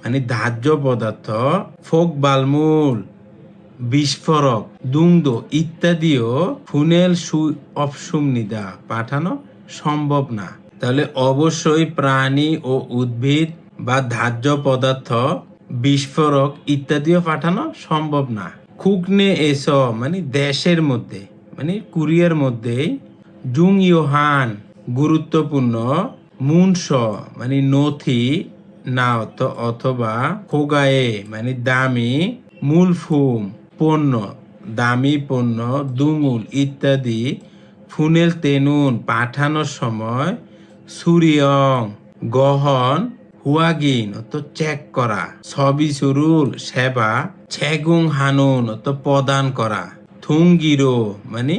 মানে ধার্য পদার্থ। ফোক বালমূল বিস্ফোরক, দুংদ ইত্যাদিও ফুনেল সু অপসুমনিদা পাঠানো সম্ভব না। তাহলে অবশ্যই প্রাণী ও উদ্ভিদ বা ধার্য পদার্থ, বিস্ফোরক ইত্যাদিও পাঠানো সম্ভব না। খুকনে এস মানে দেশের মধ্যে মানে কুরিয়ার মধ্যে। জুং ইয়োহান গুরুত্বপূর্ণ। মুনস মানে নথি না অথবা। খোগায়ে মানে দামি। মূলফুম পণ্য, দামি পণ্য। দুঙুল ইত্যাদি। ফুনেল তেনুন পাঠানোর সময়। সুরিয়ং গহন। হুয়াগিন অত চেক করা। সবই সুরুল সেবা। ছেগুং হানুন অত প্রদান করা। থুঙ্গিরো মানে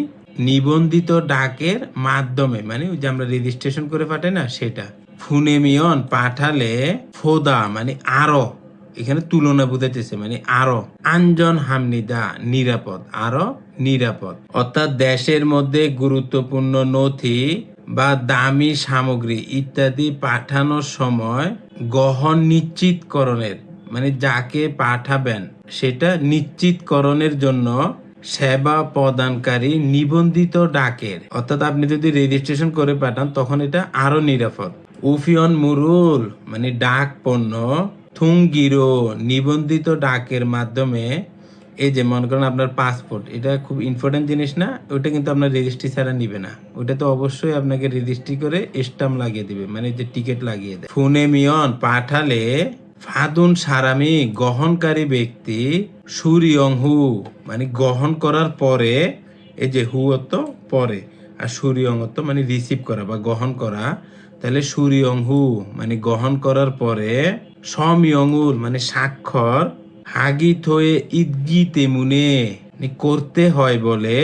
নিবন্ধিত ডাকের মাধ্যমে মানে ওই যে আমরা রেজিস্ট্রেশন করে পাঠাই না সেটা। ফুনেমিয়ন পাঠালে। ফোদা মানে আরো, এখানে তুলনা বুঝাইতেছে মানে আরো। আঞ্জন হামনিদা নিরাপদ, আরো নিরাপদ। অর্থাৎ দেশের মধ্যে গুরুত্বপূর্ণ নথি বা দামি সামগ্রী ইত্যাদি পাঠানোর সময় গহন নিশ্চিতকরণের মানে যাকে পাঠাবেন সেটা নিশ্চিতকরণের জন্য সেবা প্রদানকারী নিবন্ধিত ডাকের, অর্থাৎ আপনি যদি রেজিস্ট্রেশন করে পাঠান তখন এটা আরো নিরাপদ। উফিয়ন মুরুল মানে ডাক পণ্য। থুঙ্গিরো নিবন্ধিত ডাকের মাধ্যমে। এই যে মনে করেন আপনার পাসপোর্ট, এটা খুব ইম্পর্টেন্ট জিনিস না, ওটা কিন্তু আপনার রেজিস্ট্রি ছাড়া নিবে না, ওটা তো অবশ্যই আপনাকে রেজিস্ট্রি করে স্টাম্প লাগিয়ে দিবে মানে যে টিকিট লাগিয়ে দেয়। ফুনেমিয়ন পাঠালে। ফাদুন সারামি গ্রহণকারী ব্যক্তি। সুরিয়ং হু মানে গ্রহণ করার পরে, এই যে হু অর্থ পরে আর সুরিয়ং অর্থ মানে রিসিভ করা বা গ্রহণ করা, তাহলে সুরিয়ং হু মানে গ্রহণ করার পরে। সমিয়ংউল মানে স্বাক্ষর। হাগিত হয়ে ঈদগি তেমুনে করতে হয় বলে।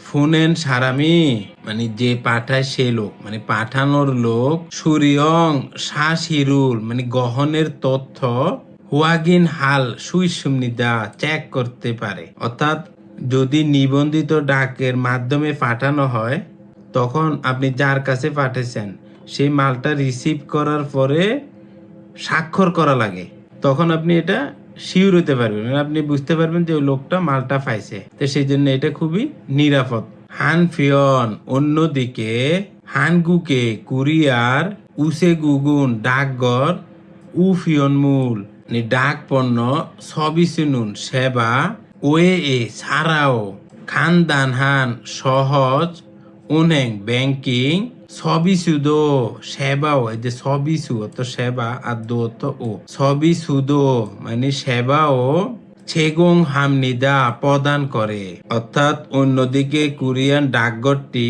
ফুনেন সারামি মানে যে পাঠায় সে লোক মানে পাঠানোর লোক। সুরিয়ং শাসিরুল মানে গহনের তথ্য। হুয়াগিন হাল সুইসুমনিদা চেক করতে পারে। অর্থাৎ যদি নিবন্ধিত ডাকের মাধ্যমে পাঠানো হয় তখন আপনি যার কাছে পাঠিয়েছেন সেই মালটা রিসিভ করার পরে স্বাক্ষর করা লাগে, তখন আপনি এটা শিওর হতে পারবেন মানে আপনি বুঝতে পারবেন যে ওই লোকটা মালটা পাইছে, তো সেই জন্য এটা খুবই নিরাপদ। হানফিয়ন অন্যদিকে। হানগুকে কুরিয়ার। উসে গুগুন ডাকঘর। উফিয়ন মূল মানে ডাক পণ্য। সবই শুনুন সেবা। ওয়ে এ ছাড়াও। খানদানহান সহজ। উনেং ব্যাংকিং। সবই সুদো সেবাও, এই যে সবই সু অত সেবা আর দো অত ও। সবই সুদো মানে সেবাও। ছেগং হামনিদা প্রদান করে। অর্থাৎ অন্যদিকে কোরিয়ান ডাকঘরটি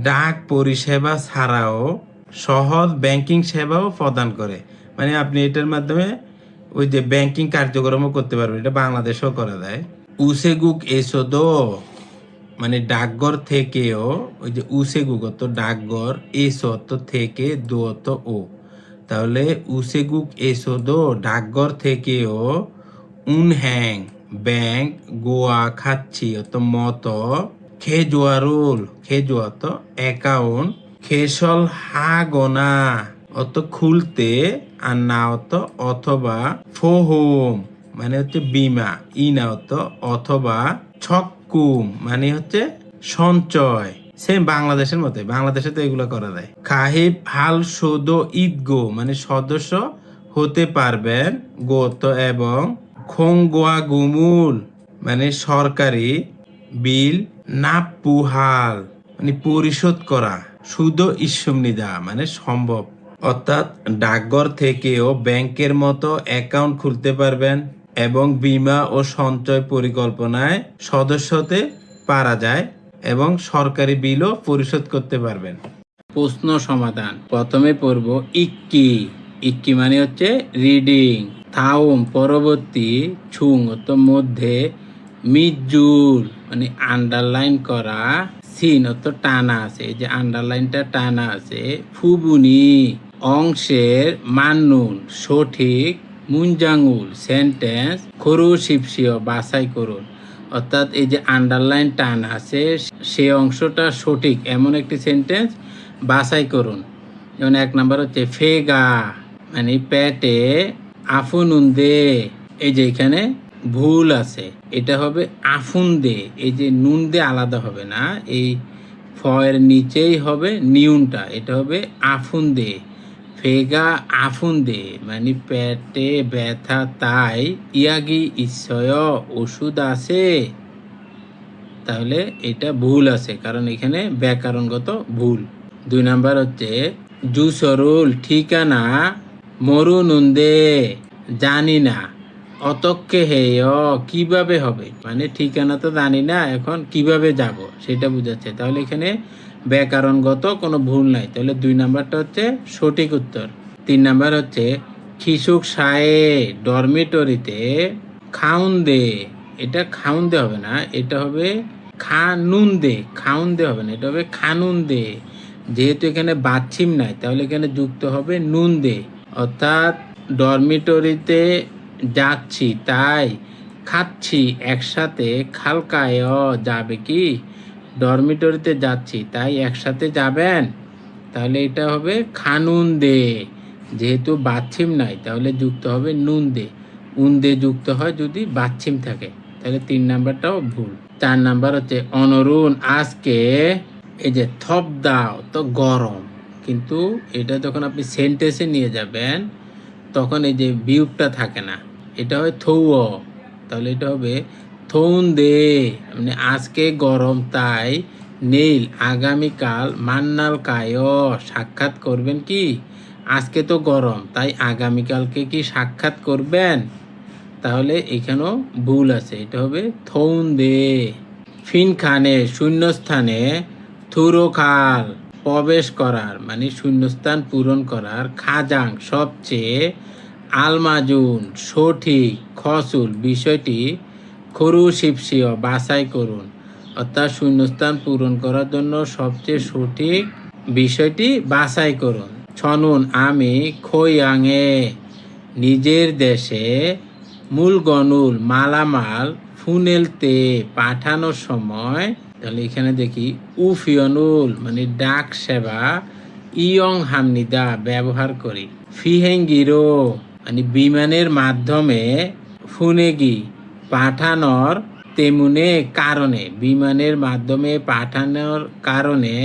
ডাক পরিষেবা ছাড়াও সহজ ব্যাংকিং সেবাও প্রদান করে, মানে আপনি এটার মাধ্যমে ওই যে ব্যাংকিং কার্যক্রমও করতে পারবেন, এটা বাংলাদেশেও করা যায়। উসেগুক এসোদো মানে ডাকঘর থেকেও, ওই যে উসেগুক অত ডাকঘর, এসো অত থেকে, দো অত ও, তাহলে উসেগুক এসোদো ডাকঘর থেকেও। উনহ্যাং ব্যাংক। গোয়া খাচ্ছি অত মত। খেজুয়ারুল খেজুয়া অত অ্যাকাউন্ট। খেসল হাগনা অত খুলতে, আর না অত অথবা। ফোহোম মানে হচ্ছে বীমা। ইনা অত অথবা। ছক্কুম মানে হচ্ছে সঞ্চয়, সেম বাংলাদেশের মতো, বাংলাদেশে তো এগুলো করা যায়। খাহিব হাল সদো ঈদগো মানে সদস্য হতে পারবেন গত এবং খোংগোয়া গুমুল মানে সরকারি বিল নাপুহাল মানে পরিশোধ করা শুধু ইসুমনিদা মানে সম্ভব, অর্থাৎ ডাকঘর থেকেও ব্যাংকের মতো অ্যাকাউন্ট খুলতে পারবেন এবং বীমা ও সঞ্চয় পরিকল্পনায় সদস্য হতে পারা যায় এবং সরকারি বিলও পরিশোধ করতে পারবেন। প্রশ্ন সমাধান। প্রথমে পড়ব ইক্কি। ইক্কি মানে হচ্ছে রিডিং। থাউম পরবর্তী, ছুং অর্থ মধ্যে, মিজুর মানে আন্ডারলাইন করা, সিন অর্থ টানা আছে, এই যে আন্ডারলাইনটা টানা আছে, ফুবুনি অংশের, মান্নুন সঠিক, মুনজাঙ্গুল সেন্টেন্স, খরু শিপসিও বাছাই করুন। অর্থাৎ এই যে আন্ডারলাইন টান আছে সে অংশটা সঠিক এমন একটি সেন্টেন্স বাছাই করুন। যেমন 1 নাম্বার হচ্ছে ফেগা মানে পেটে, আফুনুন্দে এই যে এখানে ভুল আছে, এটা হবে আফুন্দে, এই যে নুন দে আলাদা হবে না, এই ফয়ের নিচেই হবে নিউনটা, এটা হবে আফুন্দে। ফেগা আফুন্দে মানে পেটে ব্যথা তাই, ইয়াগি ইচ্ছয় ওষুধ আছে, তাহলে এটা ভুল আছে কারণ এখানে ব্যাকরণগত ভুল। 2 নাম্বার হচ্ছে জুসরুল ঠিকানা, মরুনুন্দে জানি না, অতক্কে হেয় কিভাবে হবে মানে ঠিকানা তো জানি না এখন কিভাবে যাব সেটা বোঝাচ্ছে, তাহলে এখানে ব্যাকরণগত কোনো ভুল নাই, তাহলে 2 নাম্বারটা হচ্ছে সঠিক উত্তর। 3 নাম্বার হচ্ছে খিসুক সায়ে ডরমিটরিতে খাউন দে, এটা খাউন দে হবে না, এটা হবে খানুন দে, খাউন দে হবে না, এটা হবে খানুন দে। যেহেতু এখানে বাচ্ছিম নাই তাহলে এখানে যুক্ত হবে নুন দে, অর্থাৎ ডরমিটরিতে যাচ্ছি তাই খাচ্ছি একসাথে, খালকায় যাবে কি, ডরমিটরিতে যাচ্ছি তাই একসাথে যাবেন, তাহলে এটা হবে খানুন দে। যেহেতু বাচ্ছিম নাই তাহলে যুক্ত হবে নুন দে, উন্দে যুক্ত হয় যদি বাচ্ছিম থাকে, তাহলে 3 নাম্বারটাও ভুল। 4 নাম্বার হচ্ছে অনরুণ আজকে, এই যে থপ দাও তো গরম, কিন্তু এটা যখন আপনি সেন্টেন্সে নিয়ে যাবেন তখন এই যে বিউটটা থাকে না, এটা হয় থৌ, তাহলে এটা হবে থৌন দে মানে আজকে গরম তাই, নীল আগামীকাল, মান্নাল কায় সাক্ষাৎ করবেন কি, আজকে তো গরম তাই আগামীকালকে কি সাক্ষাৎ করবেন, তাহলে এখানেও ভুল আছে, এটা হবে থৌন দে। ফিনখানে শূন্যস্থানে, থুরোখাল প্রবেশ করার মানে শূন্যস্থান পূরণ করার, খাজাং সবচেয়ে, আলমাজুন সঠিক, খসুল বিষয়টি, খরু শিপসিও বাছাই করুন, অর্থাৎ শূন্যস্থান পূরণ করার জন্য সবচেয়ে সঠিক বিষয়টি বাছাই করুন। ছনুন আমি, খৈয়াংয়ে নিজের দেশে, মূলগনুল মালামাল, ফুনেলতে পাঠানোর সময়, তাহলে এখানে দেখি উফিয়নুল মানে ডাক সেবা, ইয়ং হামনিদা ব্যবহার করি, ফিহেঙ্গিরো মানে বিমানের মাধ্যমে, ফুনেগি পাঠানোর, তেমুনে কারণে বিমানের মাধ্যমে পাঠানোর কারণে,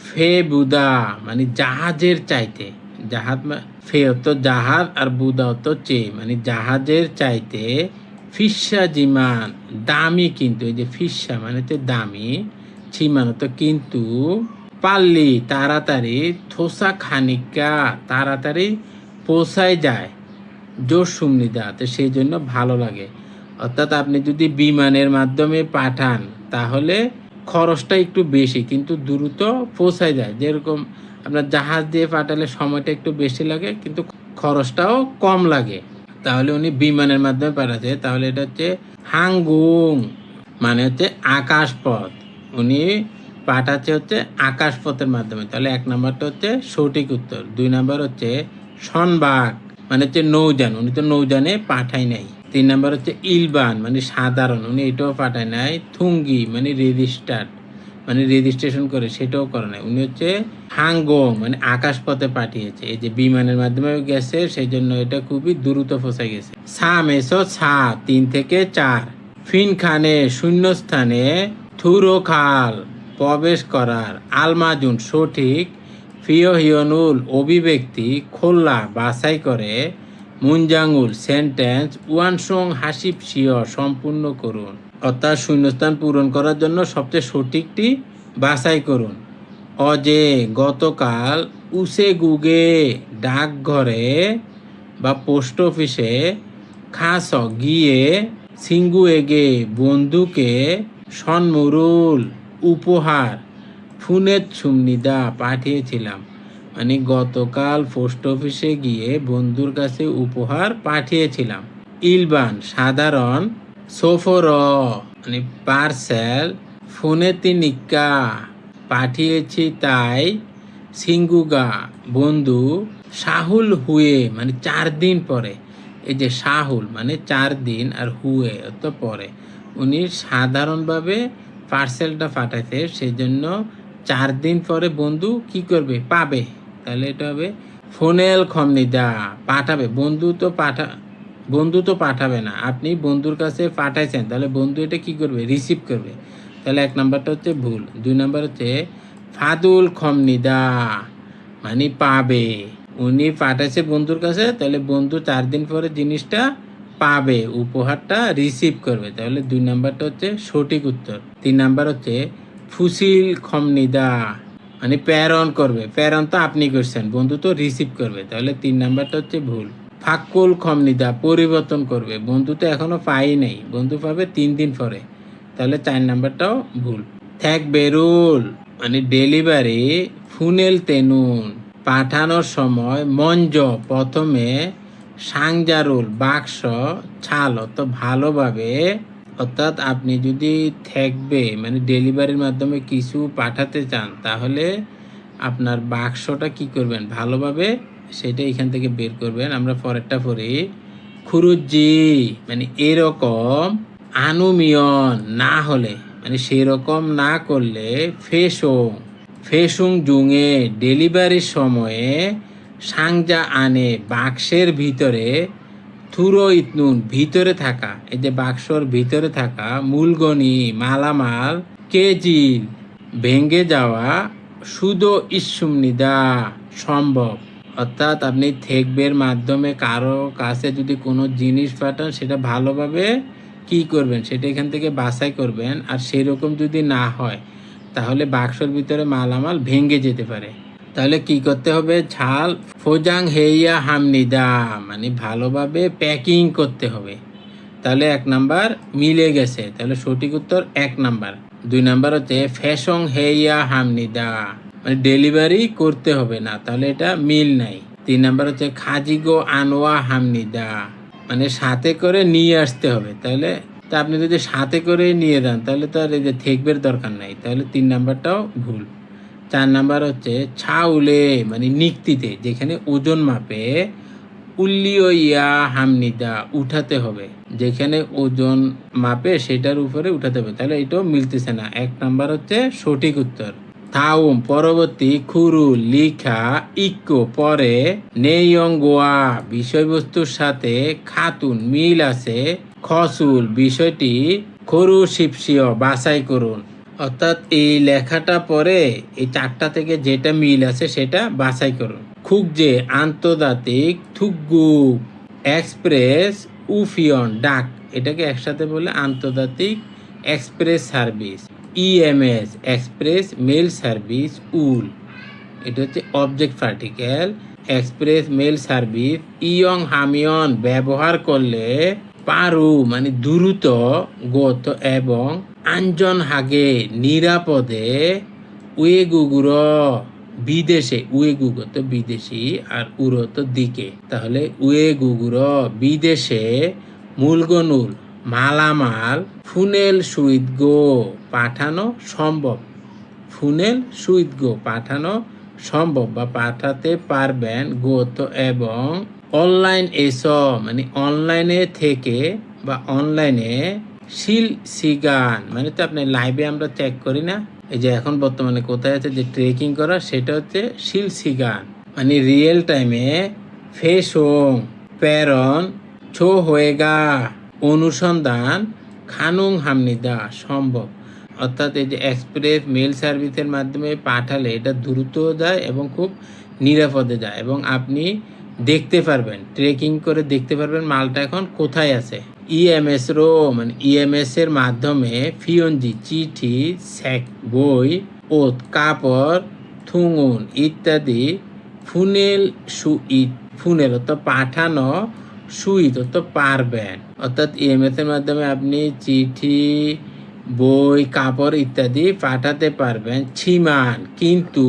ফে বুদা মানে জাহাজের চাইতে, জাহাজ ফে হতো জাহাজ আর বুদা হতো চে মানে জাহাজের চাইতে, ফিসা জিমান দামি কিন্তু, এই যে ফিসা মানে তো দামি, চিমান হতো কিন্তু, পাল্লি তাড়াতাড়ি, থোসা খানিকা তাড়াতাড়ি পৌঁছায় যায়, জোর সুমনিদা তো সেই জন্য ভালো লাগে, অর্থাৎ আপনি যদি বিমানের মাধ্যমে পাঠান তাহলে খরচটা একটু বেশি কিন্তু দ্রুত পৌঁছায় যায়, যেরকম আপনার জাহাজ দিয়ে পাঠালে সময়টা একটু বেশি লাগে কিন্তু খরচটাও কম লাগে, তাহলে উনি বিমানের মাধ্যমে পাঠাচ্ছে, তাহলে এটা হচ্ছে হাঙ্গুং মানে হচ্ছে আকাশপথ, উনি পাঠাচ্ছে হচ্ছে আকাশপথের মাধ্যমে, তাহলে 1 নাম্বারটা হচ্ছে সঠিক উত্তর। 2 নাম্বার হচ্ছে সনবাগ মানে হচ্ছে নৌযান, উনি তো নৌযানে পাঠায় নাই। 3 নাম্বার হচ্ছে ইলবান মানে সাধারণ, উনি এটাও পাঠায় নাই। থুঙ্গি মানে রেজিস্টার্ড মানে রেজিস্ট্রেশন করে সেটাও করে নাই, উনি হচ্ছে হাঙ্গং মানে আকাশপথে পাঠিয়েছে, এই যে বিমানের মাধ্যমে গেছে সেই জন্য এটা খুবই দ্রুত পৌঁছে গেছে। সামেসো ছা 3 থেকে 4, ফিনখানে শূন্যস্থানে, থুরোখাল প্রবেশ করার, আলমাজুন সঠিক, ফিওহিয়নুল অভিব্যক্তি, খোল্লা বাছাই করে, মুনজাঙ্গুল সেন্টেন্স ওয়ানসং হাসিব শিও সম্পূর্ণ করুন। অর্থাৎ শূন্যস্থান পূরণ করার জন্য সবচেয়ে সঠিকটি বাছাই করুন। অজে গতকাল উসে গুগে ডাকঘরে বা পোস্ট অফিসে খাস গিয়ে সিঙ্গুয়েগে বন্ধুকে সন্মুরুল উপহার ফুনের সুমনিদা পাঠিয়েছিলাম। মানে গতকাল পোস্ট অফিসে গিয়ে বন্ধুর কাছে উপহার পাঠিয়েছিলাম। ইলবান সাধারণ, সোফর মানে পার্সেল, ফোনেতিনিকা পাঠিয়েছি তাই, সিঙ্গুগা বন্ধু, সাহুল হুয়ে মানে 4 দিন পরে। এই যে সাহুল মানে 4 দিন আর হুয়ে তো পরে, উনি সাধারণভাবে পার্সেলটা পাঠাইছে, সেই জন্য 4 দিন পরে বন্ধু কি করবে, পাবে। তাহলে এটা হবে ফোনেল খমনিদা পাঠাবে। বন্ধু তো পাঠাবে না, আপনি বন্ধুর কাছে পাঠাইছেন, তাহলে বন্ধু এটা কি করবে, রিসিভ করবে। তাহলে 1 নাম্বারটা হচ্ছে ভুল। 2 নাম্বার হচ্ছে ফাদুল খমনিদা মানে পাবে, উনি পাঠাইছে বন্ধুর কাছে, তাহলে বন্ধু 4 দিন পরে জিনিসটা পাবে, উপহারটা রিসিভ করবে। তাহলে 2 নাম্বারটা হচ্ছে সঠিক উত্তর। 3 নাম্বার হচ্ছে ফুসিল খমনিদা মানে প্রেরণ করবে, প্রেরণ তো আপনি করছেন, বন্ধু তো রিসিভ করবে। তাহলে 3 নাম্বারটা হচ্ছে ভুল। ফাক্কুল খমনিদা পরিবর্তন করবে, বন্ধু তো এখনো পাই নাই, বন্ধু পাবে 3 দিন পরে। তাহলে 4 নাম্বারটাও ভুল। থ্যাক বেরুল মানে ডেলিভারি, ফুনেল তেনুন পাঠানোর সময়, মঞ্জ প্রথমে, সাংজারুল বাক্স, ছাল অত ভালোভাবে। অর্থাৎ আপনি যদি থাকবে মানে ডেলিভারির মাধ্যমে কিছু পাঠাতে চান, তাহলে আপনার বাক্সটা কি করবেন, ভালোভাবে সেটা এখান থেকে বের করবেন। আমরা পরেরটা পড়ি। খুরুজি মানে এরকম, আনুমিয়ন না হলে মানে সেরকম না করলে, ফেসুং জুঙে ডেলিভারির সময়ে, সাংজা আনে বাক্সের ভিতরে, থুরো ইতনুন ভিতরে থাকা, এই যে বাক্সর ভিতরে থাকা, মূলগনি মালামাল, কেজিল ভেঙে যাওয়া, সুদো ইসুমনিদা সম্ভব। অর্থাৎ আপনি থেকবের মাধ্যমে কারো কাছে যদি কোনো জিনিস পাঠান, সেটা ভালোভাবে কি করবেন, সেটা এখান থেকে বাছাই করবেন। আর সেরকম যদি না হয়, তাহলে বাক্সর ভিতরে মালামাল ভেঙে যেতে পারে। তাহলে কি করতে হবে, ঝাল ফোজাং হেইয়া হামনিদা মানে ভালোভাবে প্যাকিং করতে হবে। তাহলে 1 নাম্বার মিলে গেছে, তাহলে সঠিক উত্তর 1 নাম্বার। 2 নাম্বার হচ্ছে ফ্যাশং হেইয়া হামনিদা মানে ডেলিভারি করতে হবে না, তাহলে এটা মিল নাই। 3 নাম্বার হচ্ছে খাজিগো আনোয়া হামনিদা মানে সাথে করে নিয়ে আসতে হবে। তাহলে তা আপনি যদি সাথে করে নিয়ে যান, তাহলে তো আর এই যে থেকবের দরকার নাই, তাহলে 3 নাম্বারটাও ভুল। 4 নাম্বার হচ্ছে ছাউলে মানে নিক্তিতে, যেখানে ওজন মাপে, উল্লিও ইয়া হামনিদা উঠাতে হবে, যেখানে ওজন মাপে সেটার উপরে উঠাতে হবে। তাহলে এটাও মিলতেছে না, 1 নাম্বার হচ্ছে সঠিক উত্তর। থাউম পরবর্তী, খুরু লিখা, ইক্কো পরে, নেইয়ং গোয়া বিষয়বস্তুর সাথে, খাতুন মিল আছে, খসুল বিষয়টি, খরু শিপসিও বাছাই করুন। অর্থাৎ এই লেখাটা পরে এই 4টা থেকে যেটা মিল আছে সেটা বাছাই করুন। খুকজে আন্তর্জাতিক, থুকগু এক্সপ্রেস, উফিয়ন ডাক, এটাকে একসাথে বলে আন্তর্জাতিক express service. EMS express mail service, উল এটা হচ্ছে object particle, express mail service. ইয়ং হামিয়ন ব্যবহার করলে, পারু মানে দ্রুত, গত এবং, আঞ্জন হাগে নিরাপদে, উয়েগুগুর বিদেশে, উয়েগুগো তো বিদেশি আর উড়ো তো দিকে, তাহলে উয়েগুগুর বিদেশে, মূলগনুল মালামাল, ফুনেল সুইদগো পাঠানো সম্ভব, ফুনেল সুইদগো পাঠানো সম্ভব বা পাঠাতে পারবেন, গত এবং, অনলাইন এস মানে অনলাইনে থেকে বা অনলাইনে, শিল সিগান মানে তো আপনি লাইভে আমরা চেক করি না, এই যে এখন বর্তমানে কোথায় আছে যে ট্রেকিং করা, সেটা হচ্ছে শিল সিগান মানে রিয়েল টাইমে, ফেসং প্রেরণ, ছো হয়েগা অনুসন্ধান, খানুং হামনিদা সম্ভব। অর্থাৎ এই যে এক্সপ্রেস মেল সার্ভিসের মাধ্যমে পাঠালে এটা দ্রুত যায় এবং খুব নিরাপদে যায়, এবং আপনি দেখতে পারবেন, ট্রেকিং করে দেখতে পারবেন মালটা এখন কোথায় আছে। ইএমএস রো মানে ইএমএস এর মাধ্যমে ফিওনজি চিঠি, স্যাক বই, ওত কাপড়, থুঙুন ইত্যাদি ফুনেল সুইট, ফুনেল অর্থাৎ পাঠানো, সুইট অর্থাৎ পারবেন। অর্থাৎ ইএমএস এর মাধ্যমে আপনি চিঠি, বই, কাপড় ইত্যাদি পাঠাতে পারবেন। ছিমান কিন্তু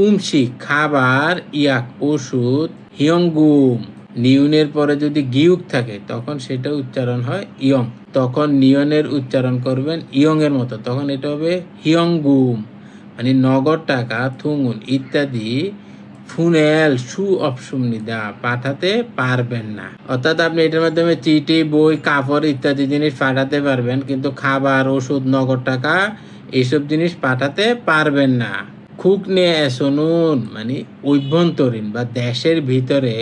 উমশিক খাবার, ইয়াক ওষুধ, হিয়ংগুম নিউনের পরে যদি গিউক থাকে তখন সেটা উচ্চারণ হয় ইয়ং, তখন নিয়নের উচ্চারণ করবেন ইয়ং এর মতো, তখন এটা হবে হিয়ংগুম মানে নগদ টাকা, থুঙুন ইত্যাদি ফুনেল সু অপসুমনিদা পাঠাতে পারবেন না। অর্থাৎ আপনি এটার মাধ্যমে চিঠি, বই, কাপড় ইত্যাদি জিনিস পাঠাতে পারবেন, কিন্তু খাবার, ওষুধ, নগদ টাকা এইসব জিনিস পাঠাতে পারবেন না। খুক নে শুনুন মানে অভ্যন্তরীণ বা দেশের ভিতরে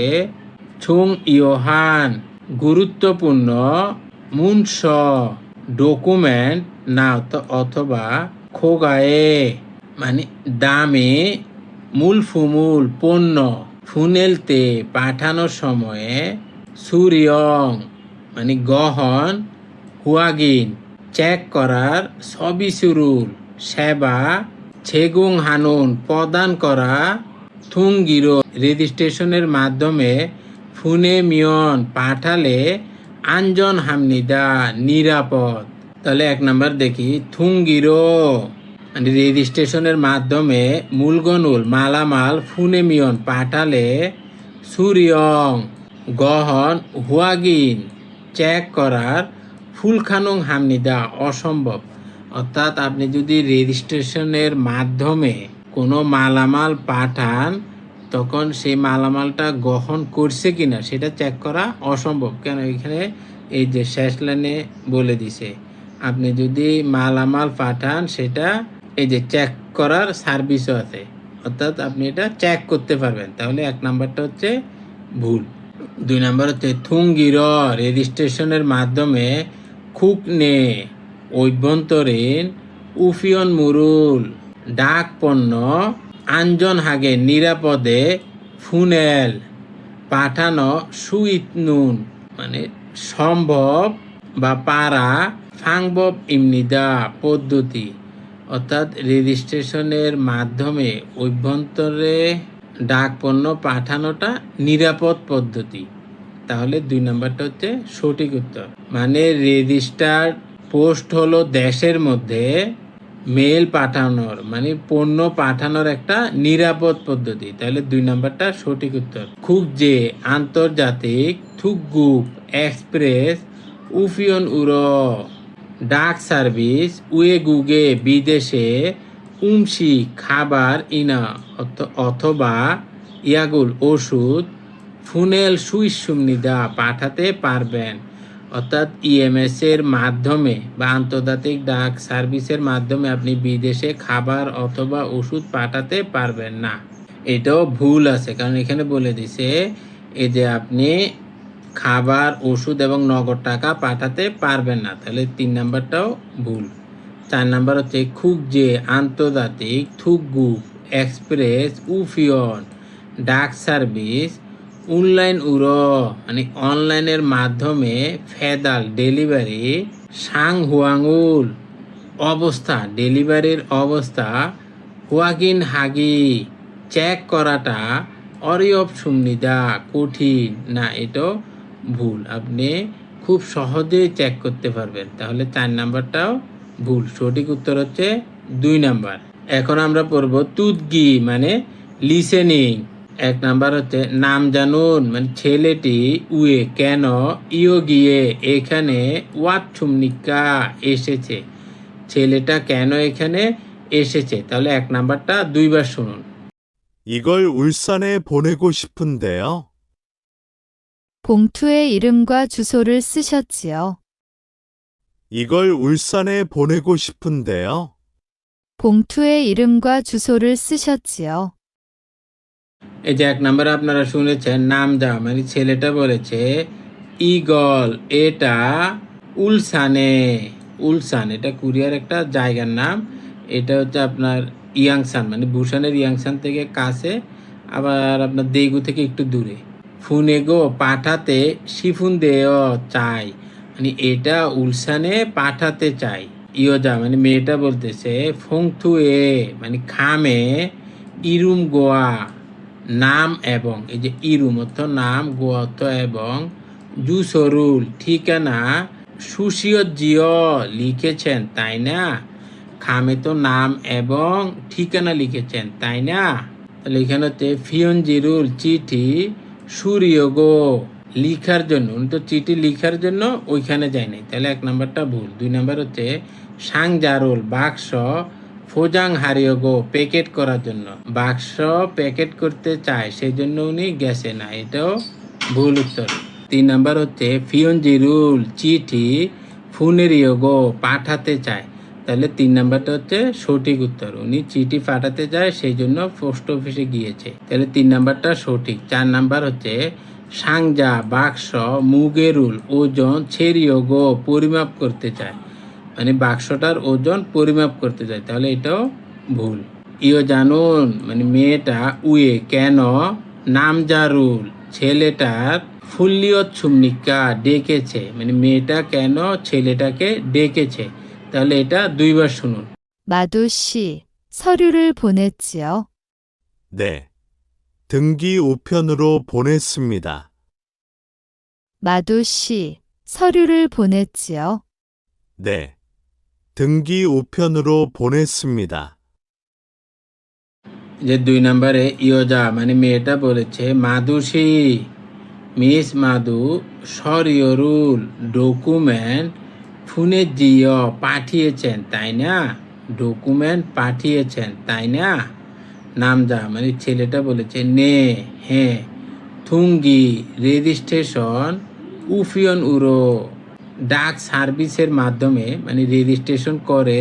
ছুং ইয়োহান গুরুত্বপূর্ণ মুনস ডকুমেন্ট না অথবা খোগায়ে মানে দামে মূল ফুমুল পণ্য ফুনেলতে পাঠানোর সময়ে সুরিয়ং মানে গহন হুয়াগিন চেক করার সবই সুরুল সেবা ছেগুং হানুন প্রদান করা থুংগিরো রেজিস্ট্রেশনের মাধ্যমে ফুনে মিয়ন পাঠালে আঞ্জন হামনিদা নিরাপদ। তাহলে 1 নাম্বার দেখি, থুংগিরো মানে রেজিস্ট্রেশনের মাধ্যমে মূলগনুল মালামাল ফুনেমিয়ন পাঠালে সুরিয়ং গহন হুয়াগিন চেক করার ফুলখানুং হামনিদা অসম্ভব। অর্থাৎ আপনি যদি রেজিস্ট্রেশনের মাধ্যমে কোনো মালামাল পাঠান তখন সেই মালামালটা গ্রহণ করছে কিনা সেটা চেক করা অসম্ভব। কেন এখানে এই যে শেষ লাইনে বলে দিছে, আপনি যদি মালামাল পাঠান সেটা এই যে চেক করার সার্ভিসও আছে, অর্থাৎ আপনি এটা চেক করতে পারবেন। তাহলে 1 নাম্বারটা হচ্ছে ভুল। 2 নাম্বার হচ্ছে থুংগির রেজিস্ট্রেশনের মাধ্যমে খুকনে অভ্যন্তরীণ উফিয়ন মুরুল ডাক পণ্য আঞ্জন হাগে নিরাপদে ফুনেল পাঠানো সুইট নুন মানে সম্ভব বা পারা ফাংবব ইমনিদা পদ্ধতি। অর্থাৎ রেজিস্ট্রেশনের মাধ্যমে অভ্যন্তরে ডাক পণ্য পাঠানোটা নিরাপদ পদ্ধতি। তাহলে 2 নাম্বারটা হচ্ছে সঠিক উত্তর। মানে রেজিস্টার্ড পোস্ট হলো দেশের মধ্যে মেল পাঠানোর মানে পণ্য পাঠানোর একটা নিরাপদ পদ্ধতি। তাহলে 2 নাম্বারটা সঠিক উত্তর। খুব যে আন্তর্জাতিক থুকগুপ এক্সপ্রেস উফিয়ন উড়ো ডাক সার্ভিস উয়েগুগে বিদেশে উমশি খাবার ইনা অথবা ইয়াগুল ওষুধ ফুনেল সুইসুমনিদা পাঠাতে পারবেন। অর্থাৎ ইএমএস এর মাধ্যমে বা আন্তর্জাতিক ডাক সার্ভিসের মাধ্যমে আপনি বিদেশে খাবার অথবা ওষুধ পাঠাতে পারবেন না। এটাও ভুল আছে, কারণ এখানে বলে দিছে এই যে আপনি খাবার, ওষুধ এবং নগদ টাকা পাঠাতে পারবেন না। তাহলে 3 নাম্বারটাও ভুল। 4 নাম্বার হচ্ছে খুব যে আন্তর্জাতিক থুকগুপ এক্সপ্রেস উফিয়ন ডাক সার্ভিস অনলাইন উড়ো মানে অনলাইনের মাধ্যমে ফেদাল ডেলিভারি সাং হুয়াঙ্গুল অবস্থা ডেলিভারির অবস্থা হুয়াগিন হাগি চেক করাটা অরিয়ব সুমনিদা কঠিন না, এটাও ভুল। আপনি খুব সহজেই চেক করতে পারবেন। তাহলে 4 নাম্বারটাও ভুল। সঠিক উত্তর হচ্ছে 2 নাম্বার। এখন আমরা পড়ব তুদগি মানে লিসেনিং। 1 নাম্বার হচ্ছে নাম জানুন মানে ছেলেটি উয়ে কেন ইও গিয়ে এখানে ওয়াট ছুমনিকা এসেছে, ছেলেটা কেন এখানে এসেছে। তাহলে 1 নাম্বারটা 2 বার শুনুন। 이걸 울산에 보내고 싶은데요. 봉투에 이름과 주소를 쓰셨지요. 이걸 울산에 보내고 싶은데요. 봉투에 이름과 주소를 쓰셨지요. এই যে 1 নাম্বার আপনারা শুনেছেন নাম যা মানে ছেলেটা বলেছে ইগল এটা উলসানে, উলসান এটা কোরিয়ার একটা জায়গার নাম। এটা হচ্ছে আপনার ইয়াংসান মানে বুসানের ইয়াংসান থেকে কাছে, আবার আপনার দেগু থেকে একটু দূরে। ফুনেগো পাঠাতে শিফুন দেয় চাই, মানে এটা উলসানে পাঠাতে চাই। ইয়োজা মানে মেয়েটা বলতেছে ফংথুয়ে মানে খামে, ইরুম গোয়া নাম এবং, এই যে ইরুম অর্থ নাম, গোয়া অর্থ এবং, জুসরুল ঠিকানা, সুশিয় জিও লিখেছেন তাই না? খামে তো নাম এবং ঠিকানা লিখেছেন তাই না? তাহলে এখানে হচ্ছে ফিয়নজিরুল চিঠি সুরিয়গো লিখার জন্য, উনি তো চিঠি লিখার জন্য ওইখানে যায় নাই, তাহলে 1 নাম্বারটা ভুল। 2 নাম্বার হচ্ছে সাংজারুল বাক্স ফোজাং হারিয়গো প্যাকেট করার জন্য, বাক্স প্যাকেট করতে চায় সেই জন্য উনি গেছে না, এটাও ভুল উত্তর। 3 নাম্বার হচ্ছে ফিয়নজিরুল চিঠি ফুনেরিয়গো পাঠাতে চায়, তাহলে 3 নাম্বারটা হচ্ছে সঠিক উত্তর, উনি চিঠি পাঠাতে চায় সেই জন্য পোস্ট অফিসে গিয়েছে, তাহলে 3 নাম্বারটা সঠিক। 4 নাম্বার হচ্ছে সাংজা বাক্স মুগেরুল ওজন ছেড়িয়গো পরিমাপ করতে চায়, মানে বাক্সটার ওজন পরিমাপ করতে চায়, তাহলে এটাও ভুল। ইও জানুন মানে মেয়েটা উয়ে কেন নামজারুল ছেলেটার ফুল্লিয়ত সুমনিকা ডেকেছে, মানে মেয়েটা কেন ছেলেটাকে ডেকেছে, তাহলে এটা 2বার শুনুন। 마도 씨, 서류를 보냈지요. 네. 등기 우편으로 보냈습니다. 마도 씨, 서류를 보냈지요. 네. 등기 우편으로 보냈습니다. যে 2 নম্বরে ইয়োজা মানে মেয়েটা বলেছে মাদুসি মিস মাদু সরিয়রুল ডকুমেন্ট ফোনে জিও পাঠিয়েছেন তাই না? ডকুমেন্ট পাঠিয়েছেন তাই না? নামজা মানে ছেলেটা বলেছে নে হ্যাঁ, থুঙ্গি রেজিস্ট্রেশন উফিয়ন উরো ডাক সার্ভিসের মাধ্যমে, মানে রেজিস্ট্রেশন করে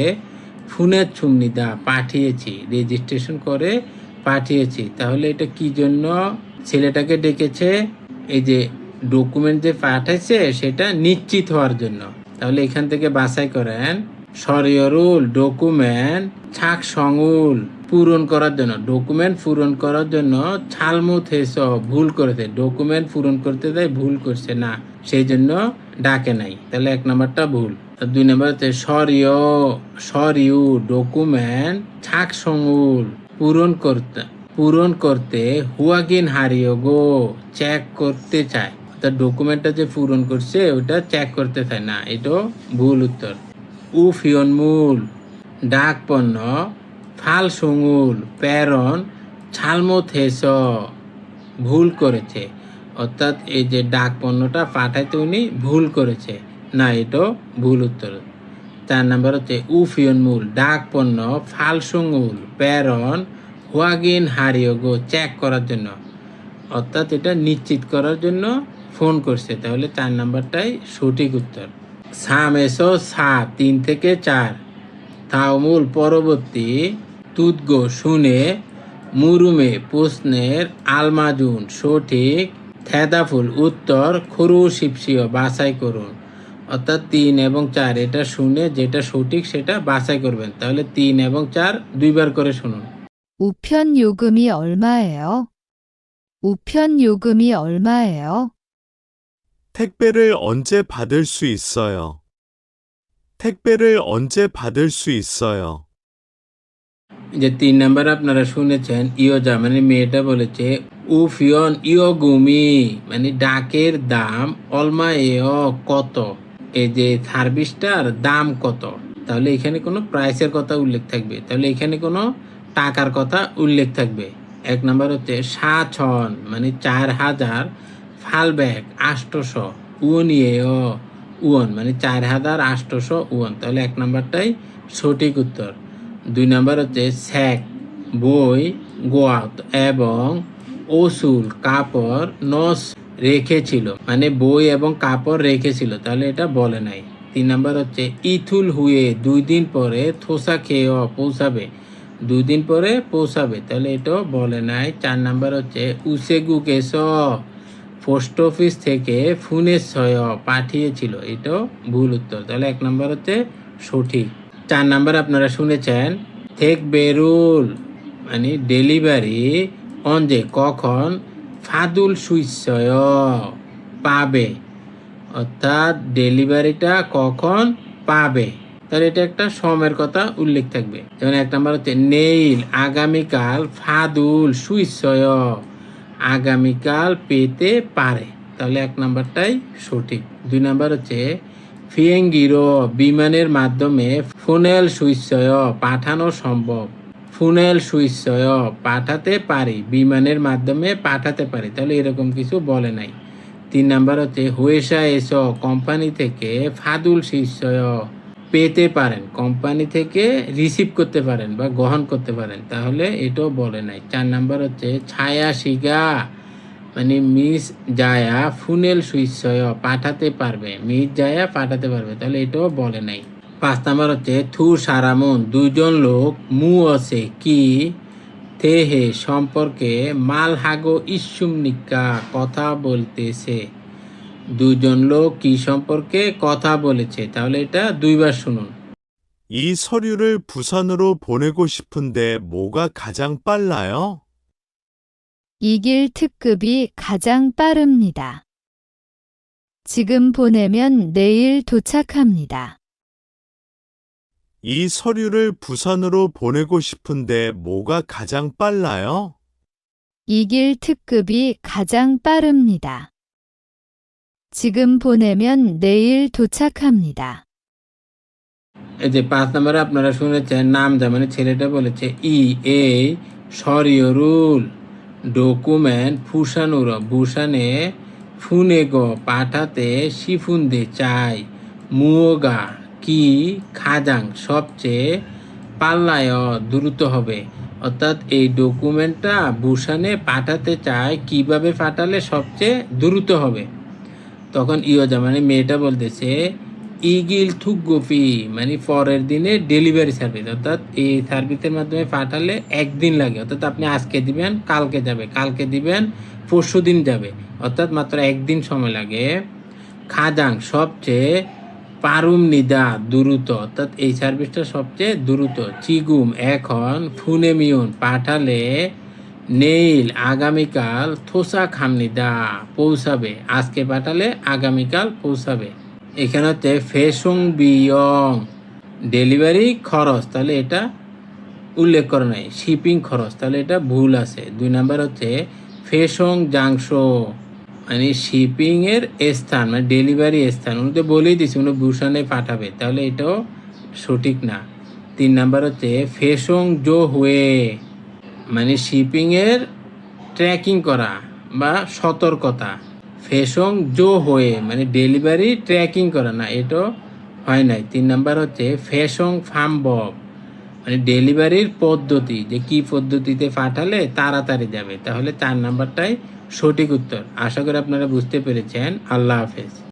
ফোনের ছুমনিদা পাঠিয়েছি, রেজিস্ট্রেশন করে পাঠিয়েছি, তাহলে এটা কি জন্য ছেলেটাকে ডেকেছে? এই যে ডকুমেন্ট যে পাঠাইছে সেটা নিশ্চিত হওয়ার জন্য, তাহলে এখান থেকে বাছাই করেন সরিয়রুল ডকুমেন্ট ছাক সংউল পূরণ করার জন্য, ডকুমেন্ট পূরণ করার জন্য ছালমুথ হেস ভুল করেছে, ডকুমেন্ট পূরণ করতে দেয় ভুল করছে না সেই জন্য ডাকে নাই, তাহলে 1 নাম্বারটা ভুল। 2 নাম্বার হচ্ছে সরিউ ডকুমেন্ট ছাক সংউল পূরণ করতে হুয়াগিন হারিও গো চেক করতে চায়, অর্থাৎ ডকুমেন্টটা যে পূরণ করছে ওটা চেক করতে চায় না, এটাও ভুল উত্তর। উফিয়নমূল ডাক পণ্য ফাল সঙ্গুল প্রেরণ ছালমথেস ভুল করেছে, অর্থাৎ এই যে ডাক পণ্যটা পাঠাইতে উনি ভুল করেছে না, এটাও ভুল উত্তর। 4 নাম্বার হচ্ছে উফিয়নমূল ডাক পণ্য ফাল সঙ্গুল প্রেরণ হুয়াগিন হারিয়গো চেক করার জন্য, অর্থাৎ এটা নিশ্চিত করার জন্য ফোন করছে, তাহলে 4 নাম্বারটাই সঠিক উত্তর। সামেসো 3 থেকে 4 তাওমুল পরবর্তী তুদগো শুনে মুরুমে প্রশ্নের আলমাজুন সঠিক থেদাফুল উত্তর খরু শিপসিও বাছাই করুন, অর্থাৎ 3 এবং 4 এটা শুনে যেটা সঠিক সেটা বাছাই করবেন, তাহলে 3 এবং 4 2বার করে শুনুন। 우편 요금이 얼마예요? 우편 요금이 얼마예요? 택배를 언제 받을 수 있어요? 택배를 언제 받을 수 있어요? যে 3 নাম্বার আপনারা শুনেছেন ইয়োজা মানে মেয়েটা বলেছে উফিয়ন ইয়োগুমি মানে ডাকের দাম অলমা এও কত, এই যে সার্ভিসটার দাম কত, তাহলে এখানে কোনো প্রাইসের কথা উল্লেখ থাকবে, তাহলে এখানে কোনো টাকার কথা উল্লেখ থাকবে। 1 নাম্বার হচ্ছে 7천 মানে 4000 ফালব্যাক 800 উনিয়েও উয়ন মানে 4800 উয়ন, তাহলে 1 নাম্বারটাই সঠিক উত্তর। 2 নাম্বার হচ্ছে স্যাক বই গোয়াত এবং ওসুল কাপড় নস রেখেছিল, মানে বই এবং কাপড় রেখেছিল, তাহলে এটা বলে নাই। 3 নাম্বার হচ্ছে ইথুল হুয়ে 2 দিন পরে থোসা খেয়ে পৌঁছাবে, 2 দিন পরে পৌঁছাবে, তাহলে এটাও বলে নাই। 4 নাম্বার হচ্ছে উসেগু কেস পোস্ট অফিস থেকে ফোনের ছয় পাঠিয়েছিল, এটাও ভুল উত্তর, তাহলে 1 নাম্বার হচ্ছে সঠিক। 4 নাম্বার আপনারা শুনেছেন থেক বেরুল মানে ডেলিভারি অন যে কখন ফাদুল সুইসয় পাবে, অর্থাৎ ডেলিভারিটা কখন পাবে। তাহলে এটা একটা সময়ের কথা উল্লেখ থাকবে। যেমন 1 নাম্বার হচ্ছে নেইল আগামীকাল ফাদুল সুইসয় আগামীকাল পেতে পারে, তাহলে 1 নাম্বারটাই সঠিক। 2 নাম্বার হচ্ছে ফিয়েঙ্গিরো বিমানের মাধ্যমে ফুনেল সুইসয় পাঠানো সম্ভব, ফুনেল সুইসয় পাঠাতে পারি, বিমানের মাধ্যমে পাঠাতে পারি, তাহলে এরকম কিছু বলে নাই। 3 নাম্বার হচ্ছে হুয়েসা এসো কোম্পানি থেকে ফাদুল শিষ্যয় পেতে পারেন, কোম্পানি থেকে রিসিভ করতে পারেন বা গ্রহণ করতে পারেন, তাহলে এটাও বলে নাই। 4 নাম্বার হচ্ছে ছায়া শিগা মানে মিস জায়া ফুনেল সুইসয় পাঠাতে পারবে, মিস জায়া পাঠাতে পারবে, তাহলে এটাও বলে নাই। 5 নাম্বার হচ্ছে থু সারামন 2 জন লোক মু আছে কি তেহে সম্পর্কে মাল হাগো ইসুমনিকা কথা বলতেছে, 2 জন লোক কি সম্পর্কে কথা বলেছে, তাহলে এটা 2 বার শুনুন। 이 서류를 부산으로 보내고 싶은데 뭐가 가장 빨라요? 이길 특급이 가장 빠릅니다. 지금 보내면 내일 도착합니다. 이 서류를 부산으로 보내고 싶은데 뭐가 가장 빨라요? 이길 특급이 가장 빠릅니다. 지금 보내면 내일 도착합니다. এই যে 5 নম্বরে আপনারা শুনেছেন নাম মানে ছেলেটা বলেছে এই শরিয়রুল ডকুমেন্ট ফুসানুর ভূষানে ফুনেগো পাঠাতে শিফুন্দে চাই মুওগা কি খাজাং সবচেয়ে পাল্লায় দ্রুত হবে, অর্থাৎ এই ডকুমেন্টটা ভূষানে পাঠাতে চায় কিভাবে পাঠালে সবচেয়ে দ্রুত হবে। তখন ইয়োজা মানে মেয়েটা বলতেছে ইগিল থুকগোফি মানে পরের দিনে ডেলিভারি সার্ভিস, অর্থাৎ এই সার্ভিসের মাধ্যমে পাঠালে 1 দিন লাগে, অর্থাৎ আপনি আজকে দিবেন কালকে যাবে, কালকে দিবেন পরশু দিন যাবে, অর্থাৎ মাত্র 1 দিন সময় লাগে। খাজাং সবচেয়ে, পারুম নিদা দ্রুত, অর্থাৎ এই সার্ভিসটা সবচেয়ে দ্রুত। চিগুম এখন, ফুনেমিউন পাঠালে, নেইল আগামীকাল, থোসা খামনিদা পৌঁছাবে, আজকে পাঠালে আগামীকাল পৌঁছাবে। এখানে হচ্ছে ফেসং বিয়ং ডেলিভারি খরচ, তাহলে এটা উল্লেখ করা নাই, শিপিং খরচ, তাহলে এটা ভুল আছে। 2 নাম্বার হচ্ছে ফেসং জাংশো মানে শিপিং এর স্থান মানে ডেলিভারি স্থান, উনি তো বলেই দিচ্ছে উনি ভূষণে পাঠাবে, তাহলে এটাও সঠিক না। 3 নাম্বার হচ্ছে ফেসং জো হুয়ে মানে শিপিং এর ট্র্যাকিং করা বা সতর্কতা, ফেসং জো হয়ে মানে ডেলিভারি ট্র্যাকিং করা না, এটাও হয় নাই। 3 নাম্বার হচ্ছে ফেসং ফাম্বব মানে ডেলিভারির পদ্ধতি, যে কি পদ্ধতিতে পাঠালে তাড়াতাড়ি যাবে, তাহলে 4 নাম্বারটাই সঠিক উত্তর। আশা করি আপনারা বুঝতে পেরেছেন। আল্লাহ হাফেজ।